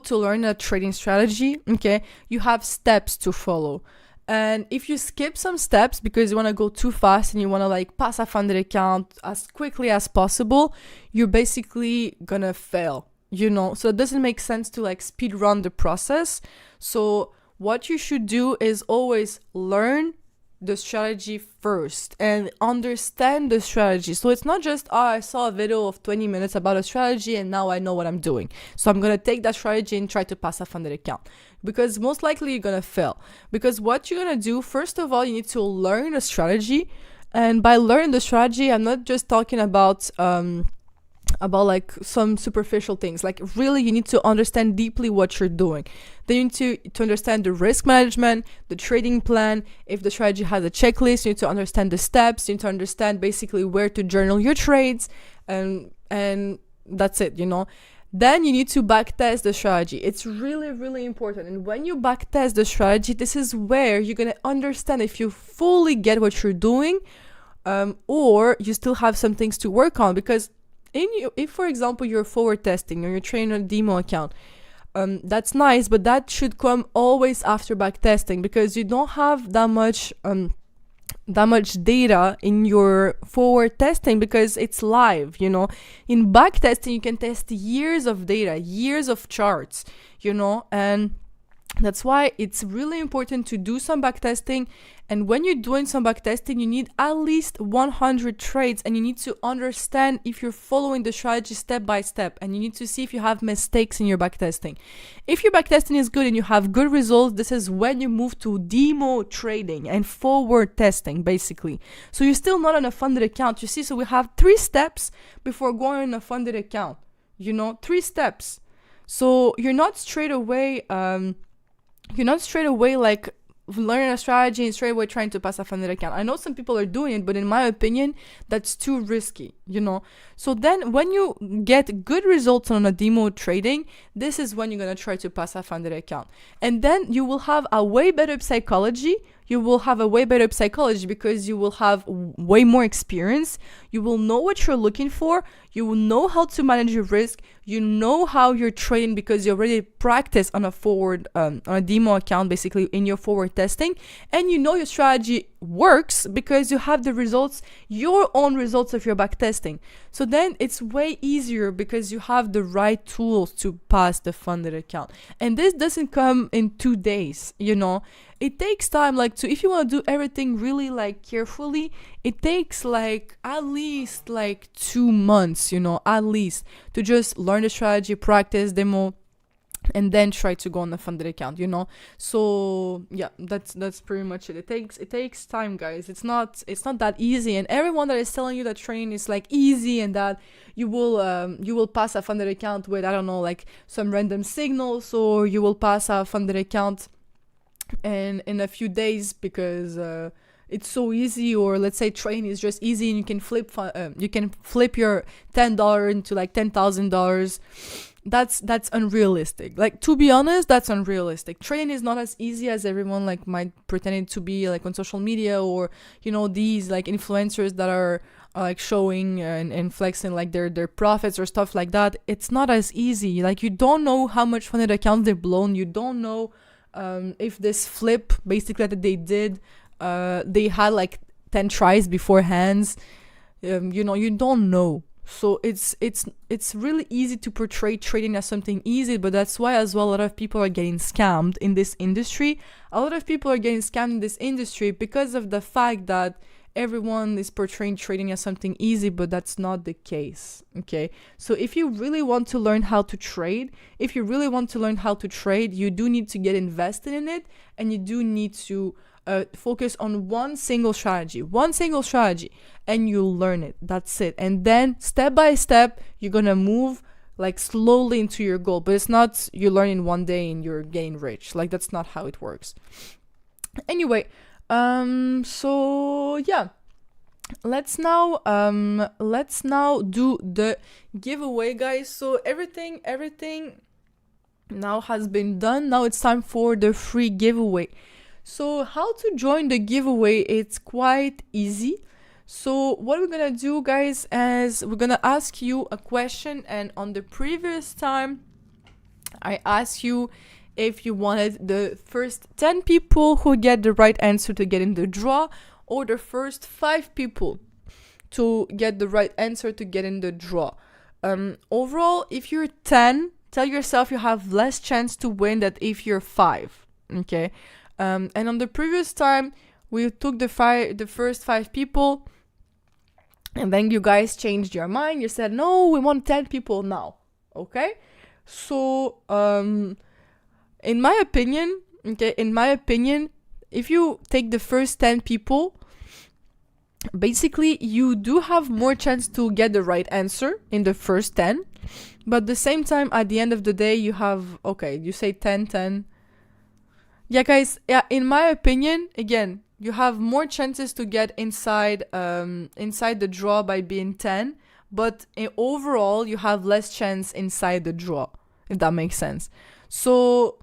to learn a trading strategy, okay, you have steps to follow. And if you skip some steps because you want to go too fast and you want to like pass a funded account as quickly as possible, you're basically gonna fail, So it doesn't make sense to like speed run the process. So what you should do is always learn the strategy first and understand the strategy. So it's not just, I saw a video of 20 minutes about a strategy and now I know what I'm doing, so I'm gonna take that strategy and try to pass a funded account, because most likely you're gonna fail. Because what you're gonna do, first of all, you need to learn a strategy. And by learning the strategy, I'm not just talking about like some superficial things. Like really, you need to understand deeply what you're doing. Then you need to understand the risk management, the trading plan. If the strategy has a checklist, you need to understand the steps. You need to understand basically where to journal your trades, and that's it. Then you need to backtest the strategy. It's really, really important. And when you backtest the strategy, this is where you're gonna understand if you fully get what you're doing, or you still have some things to work on. Because if for example you're forward testing or you're trading a demo account, that's nice, but that should come always after backtesting, because you don't have that much data in your forward testing because it's live. In backtesting you can test years of data, years of charts, and that's why it's really important to do some backtesting. And when you're doing some backtesting, you need at least 100 trades, and you need to understand if you're following the strategy step by step, and you need to see if you have mistakes in your backtesting. If your backtesting is good and you have good results, this is when you move to demo trading and forward testing, basically. So you're still not on a funded account, you see. So we have 3 steps before going on a funded account, 3 steps. So you're not straight away like learning a strategy and straight away trying to pass a funded account. I know some people are doing it, but in my opinion, that's too risky, So then when you get good results on a demo trading, this is when you're going to try to pass a funded account. And then you will have a way better psychology. Because you will have way more experience. You will know what you're looking for. You will know how to manage your risk. You know how you're trading because you already practiced on a forward, on a demo account, basically in your forward testing. And you know your strategy works because you have the results, your own results of your back testing. So then it's way easier because you have the right tools to pass the funded account. And this doesn't come in 2 days, you know. It takes time, like, to, if you want to do everything really like carefully, it takes like at least like 2 months, you know, at least, to just learn the strategy, practice, demo, and then try to go on the funded account, you know. So yeah, that's pretty much it. It takes time, guys. It's not that easy. And everyone that is telling you that trading is like easy and that you will pass a funded account with, I don't know, like some random signals, or you will pass a funded account and in a few days because it's so easy, or let's say trading is just easy and you can flip your $10 into like $10,000. That's unrealistic. Like, to be honest, that's unrealistic. Trading is not as easy as everyone like might pretend it to be, like on social media, or you know, these like influencers that are like showing and flexing like their profits or stuff like that. It's not as easy. Like, you don't know how much funded accounts they've blown. You don't know if this flip basically that they did, they had like 10 tries beforehand. You know, you don't know. So it's really easy to portray trading as something easy, but that's why as well a lot of people are getting scammed in this industry. A lot of people are getting scammed in this industry because of the fact that everyone is portraying trading as something easy, but that's not the case. Okay, so if you really want to learn how to trade, you do need to get invested in it, and you do need to focus on one single strategy, and you learn it. That's it. And then step by step, you're gonna move like slowly into your goal. But it's not you learn in one day and you're getting rich. Like, that's not how it works. Anyway, so yeah, let's now do the giveaway, guys. So everything now has been done. Now it's time for the free giveaway. So how to join the giveaway? It's quite easy. So what we're gonna do, guys, is we're gonna ask you a question, and on the previous time I asked you if you wanted the first 10 people who get the right answer to get in the draw, or the first 5 people to get the right answer to get in the draw. Overall, if you're 10, tell yourself you have less chance to win than if you're 5. Okay. And on the previous time, we took the first 5 people, and then you guys changed your mind. You said, no, we want 10 people now. Okay? So, in my opinion, if you take the first 10 people, basically, you do have more chance to get the right answer in the first 10. But at the same time, at the end of the day, you have, okay, you say 10. Yeah, guys, yeah, in my opinion, again, you have more chances to get inside the draw by being 10, but overall, you have less chance inside the draw, if that makes sense. So,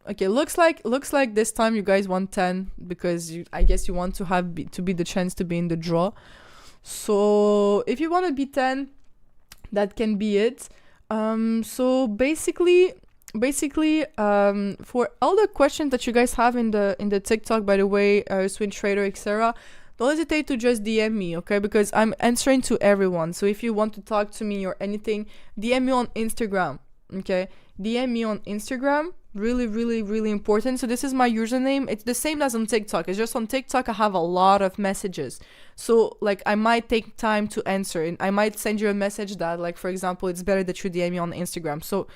okay, looks like this time you guys want 10 because I guess you want to be the chance to be in the draw. So, if you want to be 10, that can be it. So basically, for all the questions that you guys have in the TikTok, by the way, swing trader, etc., don't hesitate to just DM me, okay? Because I'm answering to everyone. So if you want to talk to me or anything, DM me on Instagram, okay? DM me on Instagram. Really, really, really important. So this is my username. It's the same as on TikTok. It's just on TikTok I have a lot of messages. So like I might take time to answer, and I might send you a message that, like, for example, it's better that you DM me on Instagram. So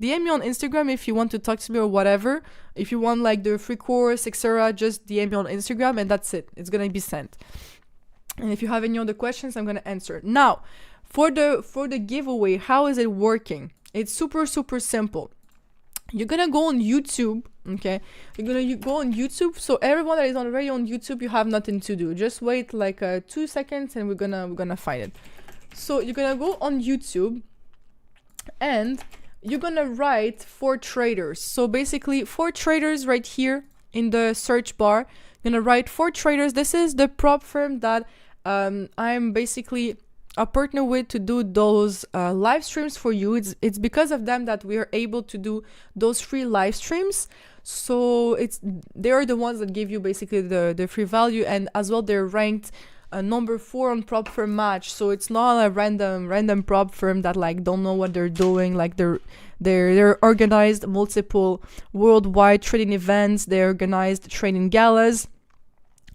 DM me on Instagram if you want to talk to me or whatever. If you want like the free course, etc., just DM me on Instagram, and that's it. It's gonna be sent. And if you have any other questions, I'm gonna answer. Now, for the giveaway, how is it working? It's super, super simple. You're gonna go on YouTube, okay? You're gonna go on YouTube. So everyone that is already on YouTube, you have nothing to do. Just wait like 2 seconds, and we're gonna find it. So you're gonna go on YouTube, and you're gonna write for traders. So basically, for traders right here in the search bar, you're gonna write for traders. This is the prop firm that I'm basically partner with to do those live streams for you. It's because of them that we are able to do those free live streams. So they're the ones that give you basically the free value, and as well they're ranked number 4 on prop firm match. So it's not a random prop firm that like don't know what they're doing. Like they're organized multiple worldwide trading events. They organized trading galas.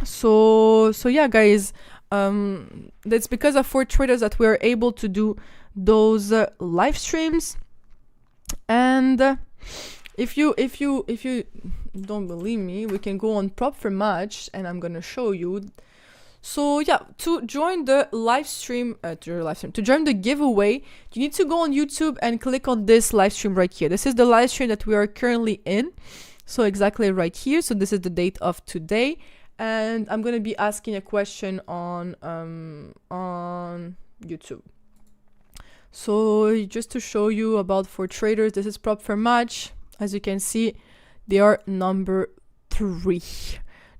So yeah, guys, that's because of For Traders that we're able to do those live streams. And if you don't believe me, we can go on prop for match, and I'm gonna show you. So yeah, to join the live stream, to join the giveaway, you need to go on YouTube and click on this live stream right here. This is the live stream that we are currently in. So exactly right here. So this is the date of today, and I'm gonna be asking a question on YouTube. So just to show you about For Traders, this is prop for match. As you can see, they are number 3.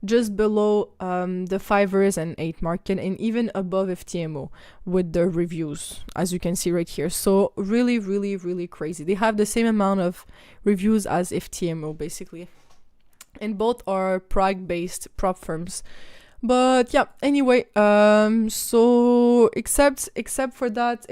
Just below the 5ers and 8 market, and even above FTMO with the reviews, as you can see right here. So really, really, really crazy. They have the same amount of reviews as FTMO basically, and both are Prague-based prop firms. But yeah, anyway, so except for that,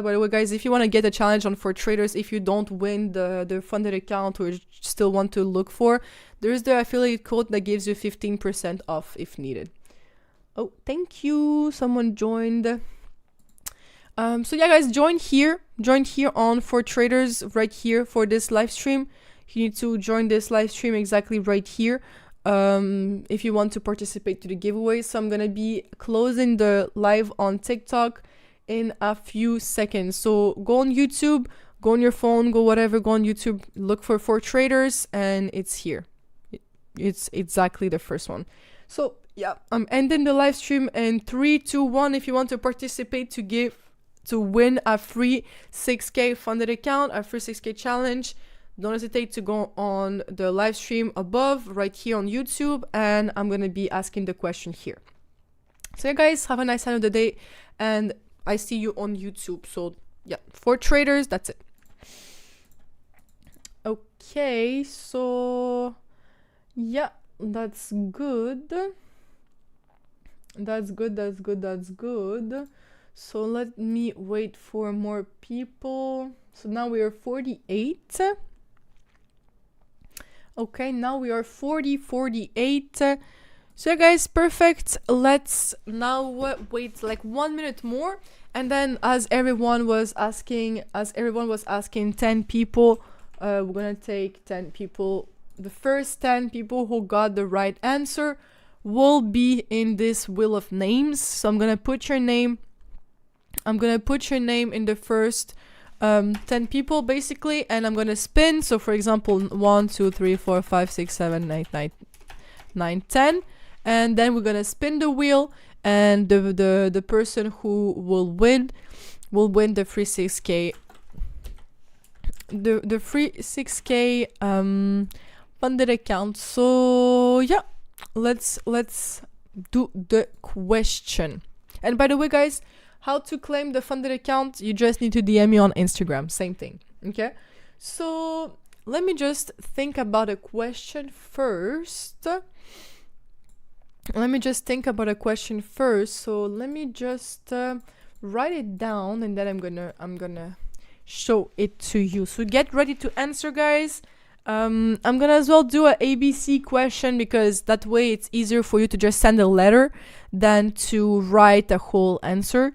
by the way, guys, if you want to get a challenge on For Traders, if you don't win the funded account or still want to look for, there is the affiliate code that gives you 15% off if needed. Oh, thank you, someone joined. So yeah, guys, join here on For Traders right here for this live stream. You need to join this live stream exactly right here. If you want to participate to the giveaway. So I'm gonna be closing the live on TikTok in a few seconds. So go on YouTube, go on your phone, go whatever, go on YouTube, look for Traders, and it's here. It's exactly the first one. So yeah, I'm ending the live stream in 3, 2, 1. If you want to participate to win a free 6K funded account, a free 6K challenge, don't hesitate to go on the live stream above right here on YouTube, and I'm gonna be asking the question here. So yeah, guys, have a nice time of the day, and I see you on YouTube. So yeah, For Traders, that's it. Okay, so yeah, that's good. That's good. So let me wait for more people. So now we are 48. Okay, now we are 48. So yeah, guys, perfect. Let's now wait like 1 minute more, and then as everyone was asking 10 people, we're gonna take 10 people. The first 10 people who got the right answer will be in this wheel of names. So I'm gonna put your name in the first 10 people basically, and I'm gonna spin. So for example, 1, 2, 3, 4, 5, 6, 7, 8, 9, 10, and then we're gonna spin the wheel, and the person who will win the free 6K, the free 6K funded account. So yeah, let's do the question. And by the way, guys, how to claim the funded account, you just need to DM me on Instagram. Same thing. Okay, so let me just think about a question first. So let me just write it down, and then I'm gonna show it to you. So get ready to answer, guys. I'm gonna as well do a ABC question, because that way it's easier for you to just send a letter than to write a whole answer.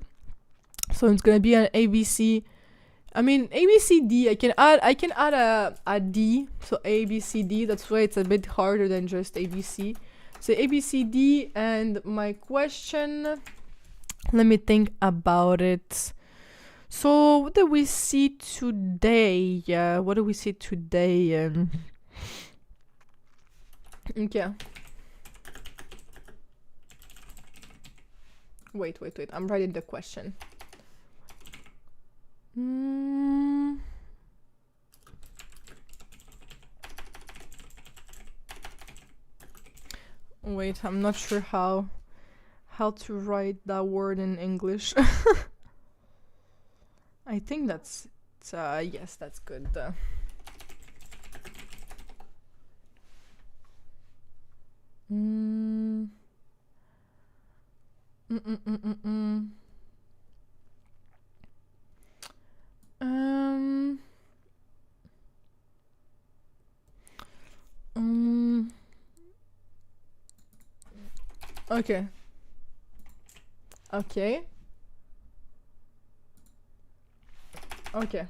So it's gonna be an ABC. I mean ABCD. I can add a D. So ABCD. That's why it's a bit harder than just ABC. So ABCD, and my question. Let me think about it. So what do we see today? Okay. Wait. I'm writing the question. Wait, I'm not sure how to write that word in English. I think that's yes, that's good. Okay. Okay. Okay.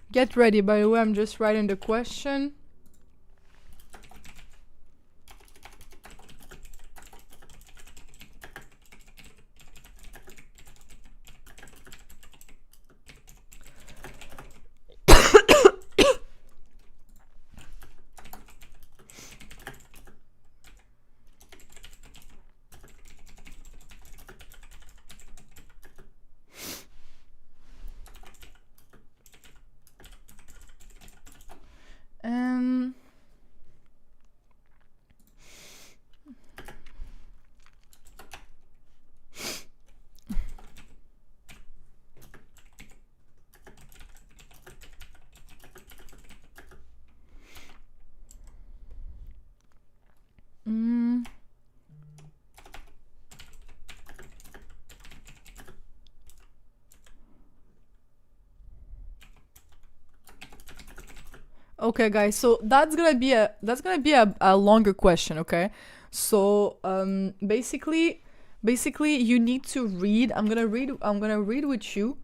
Get ready, by the way, I'm just writing the question. Okay, guys, so that's gonna be a longer question. Okay, so basically you need to read. I'm gonna read with you.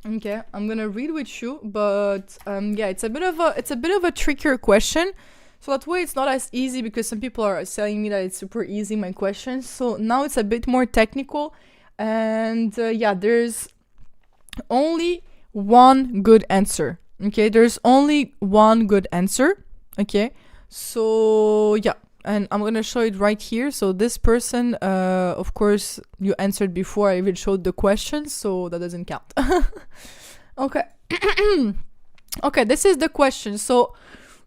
Okay, I'm gonna read with you, but yeah, it's a bit of a trickier question. So that way it's not as easy, because some people are telling me that it's super easy, my questions. So now it's a bit more technical, and yeah, there's only one good answer. Okay, there's only one good answer. Okay, so yeah, and I'm gonna show it right here. So this person, of course, you answered before I even showed the question, so that doesn't count. Okay. Okay, this is the question. So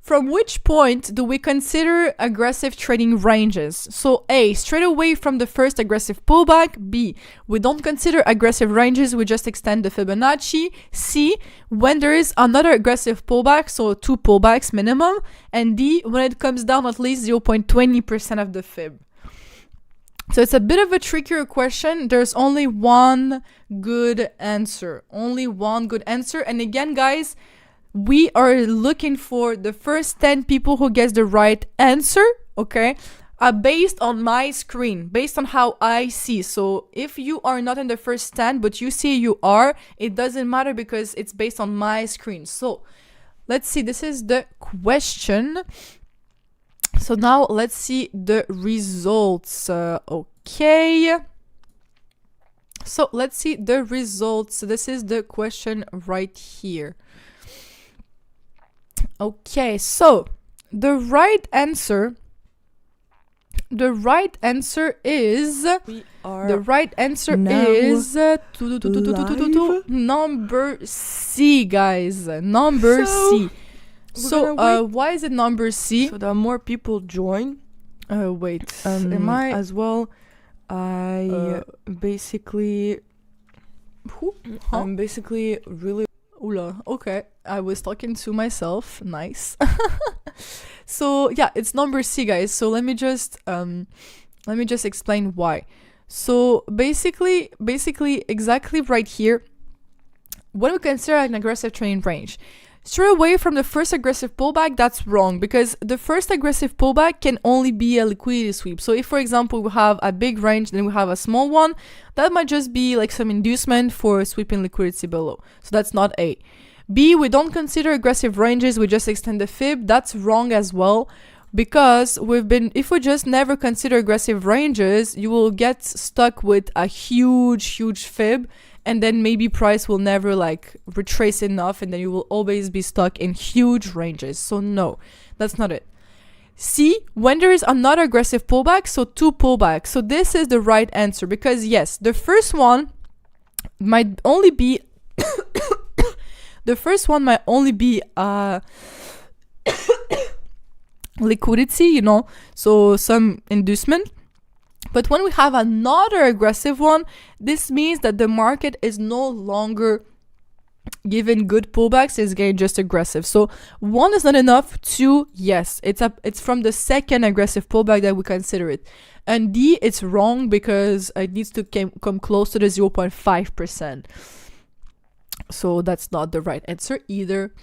from which point do we consider aggressive trading ranges? So A, straight away from the first aggressive pullback. B, we don't consider aggressive ranges, we just extend the Fibonacci. C, when there is another aggressive pullback, so 2 pullbacks minimum. And D, when it comes down at least 0.20% of the fib. So it's a bit of a trickier question. There's only one good answer. Only one good answer. And again, guys, we are looking for the first 10 people who gets the right answer, okay? Based on my screen, based on how I see. So if you are not in the first 10, but you see you are, it doesn't matter because it's based on my screen. So let's see, this is the question. So now let's see the results. Okay. So let's see the results. This is the question right here. Okay, so the right answer is number C, guys. Number C. So why is it number C? So that more people join. Wait. Am I as well? I basically. I'm basically really. Oula, okay. I was talking to myself. Nice. So yeah, it's number C, guys. So let me just explain why. So basically exactly right here, what we consider an aggressive trading range. Straight away from the first aggressive pullback, that's wrong, because the first aggressive pullback can only be a liquidity sweep. So if, for example, we have a big range, then we have a small one, that might just be like some inducement for sweeping liquidity below. So that's not A. B, we don't consider aggressive ranges, we just extend the fib. That's wrong as well, because if we just never consider aggressive ranges, you will get stuck with a huge fib, and then maybe price will never like retrace enough, and then you will always be stuck in huge ranges. So no, that's not it. C, when there is another aggressive pullback, so 2 pullbacks. So this is the right answer, because yes, the first one might only be the first one might only be liquidity, you know, so some inducement. But when we have another aggressive one, this means that the market is no longer giving good pullbacks, it's getting just aggressive. So 1 is not enough. 2, yes, it's from the second aggressive pullback that we consider it. And D, it's wrong because it needs to come close to the 0.5%. So that's not the right answer either.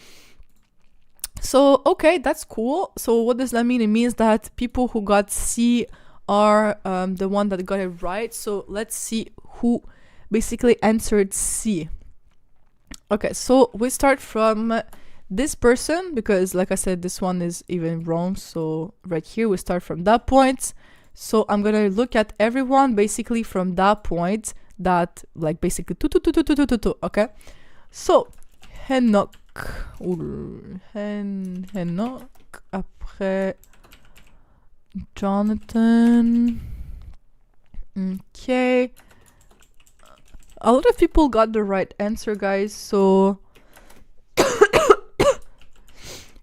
So, okay, that's cool. So what does that mean? It means that people who got C are the one that got it right. So let's see who basically answered C. Okay, so we start from this person because, like I said, this one is even wrong. So right here, we start from that point. So I'm going to look at everyone basically from that point that, like, basically, okay? So, Henok, après Jonathan, okay. A lot of people got the right answer, guys, so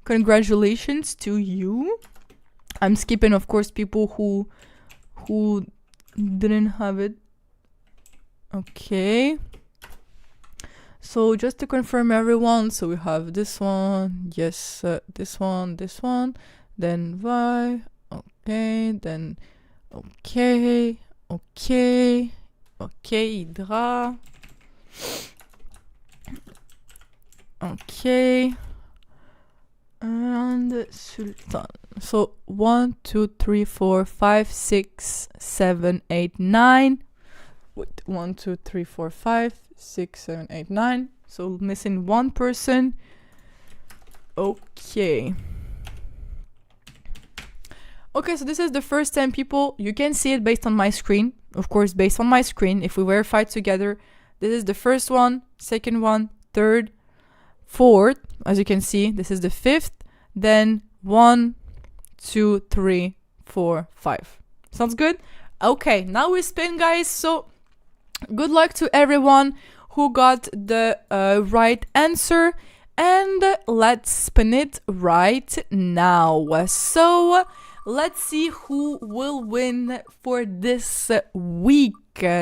congratulations to you. I'm skipping, of course, people who didn't have it. Okay. So just to confirm everyone, so we have this one, yes, this one, then Y, okay, then okay, Hydra, okay, and Sultan. So 1, 2, 3, 4, 5, 6, 7, 8, 9. Wait, 1, 2, 3, 4, 5, 6, 7, 8, 9. So missing one person. Okay. Okay, so this is the first 10 people. You can see it based on my screen. Of course, based on my screen. If we verify together, this is the first one, second one, third, fourth. As you can see, this is the fifth. Then 1, 2, 3, 4, 5. Sounds good? Okay, now we spin, guys. So good luck to everyone who got the right answer. And let's spin it right now. So let's see who will win for this week.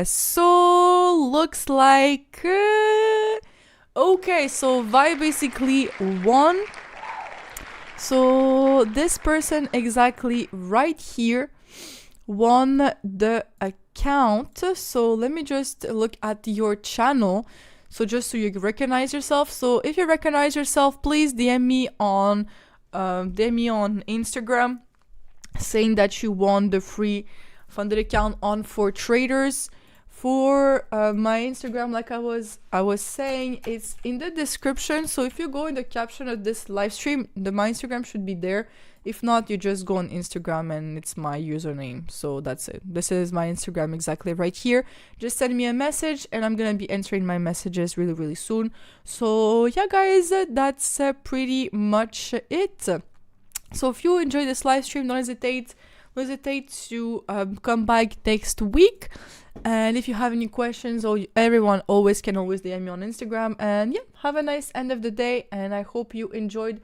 So looks like okay, so Vi basically won. So this person exactly right here won the account. So let me just look at your channel. So just so you recognize yourself. So if you recognize yourself, please DM me on Instagram, saying that you won the free funded account on For Traders. For my Instagram, like I was saying, it's in the description. So if you go in the caption of this live stream, my Instagram should be there. If not, you just go on Instagram and it's my username. So that's it. This is my Instagram exactly right here. Just send me a message and I'm gonna be answering my messages really, really soon. So yeah, guys, that's pretty much it. So if you enjoyed this live stream, don't hesitate to come back next week. And if you have any questions, or everyone can always DM me on Instagram. And yeah, have a nice end of the day. And I hope you enjoyed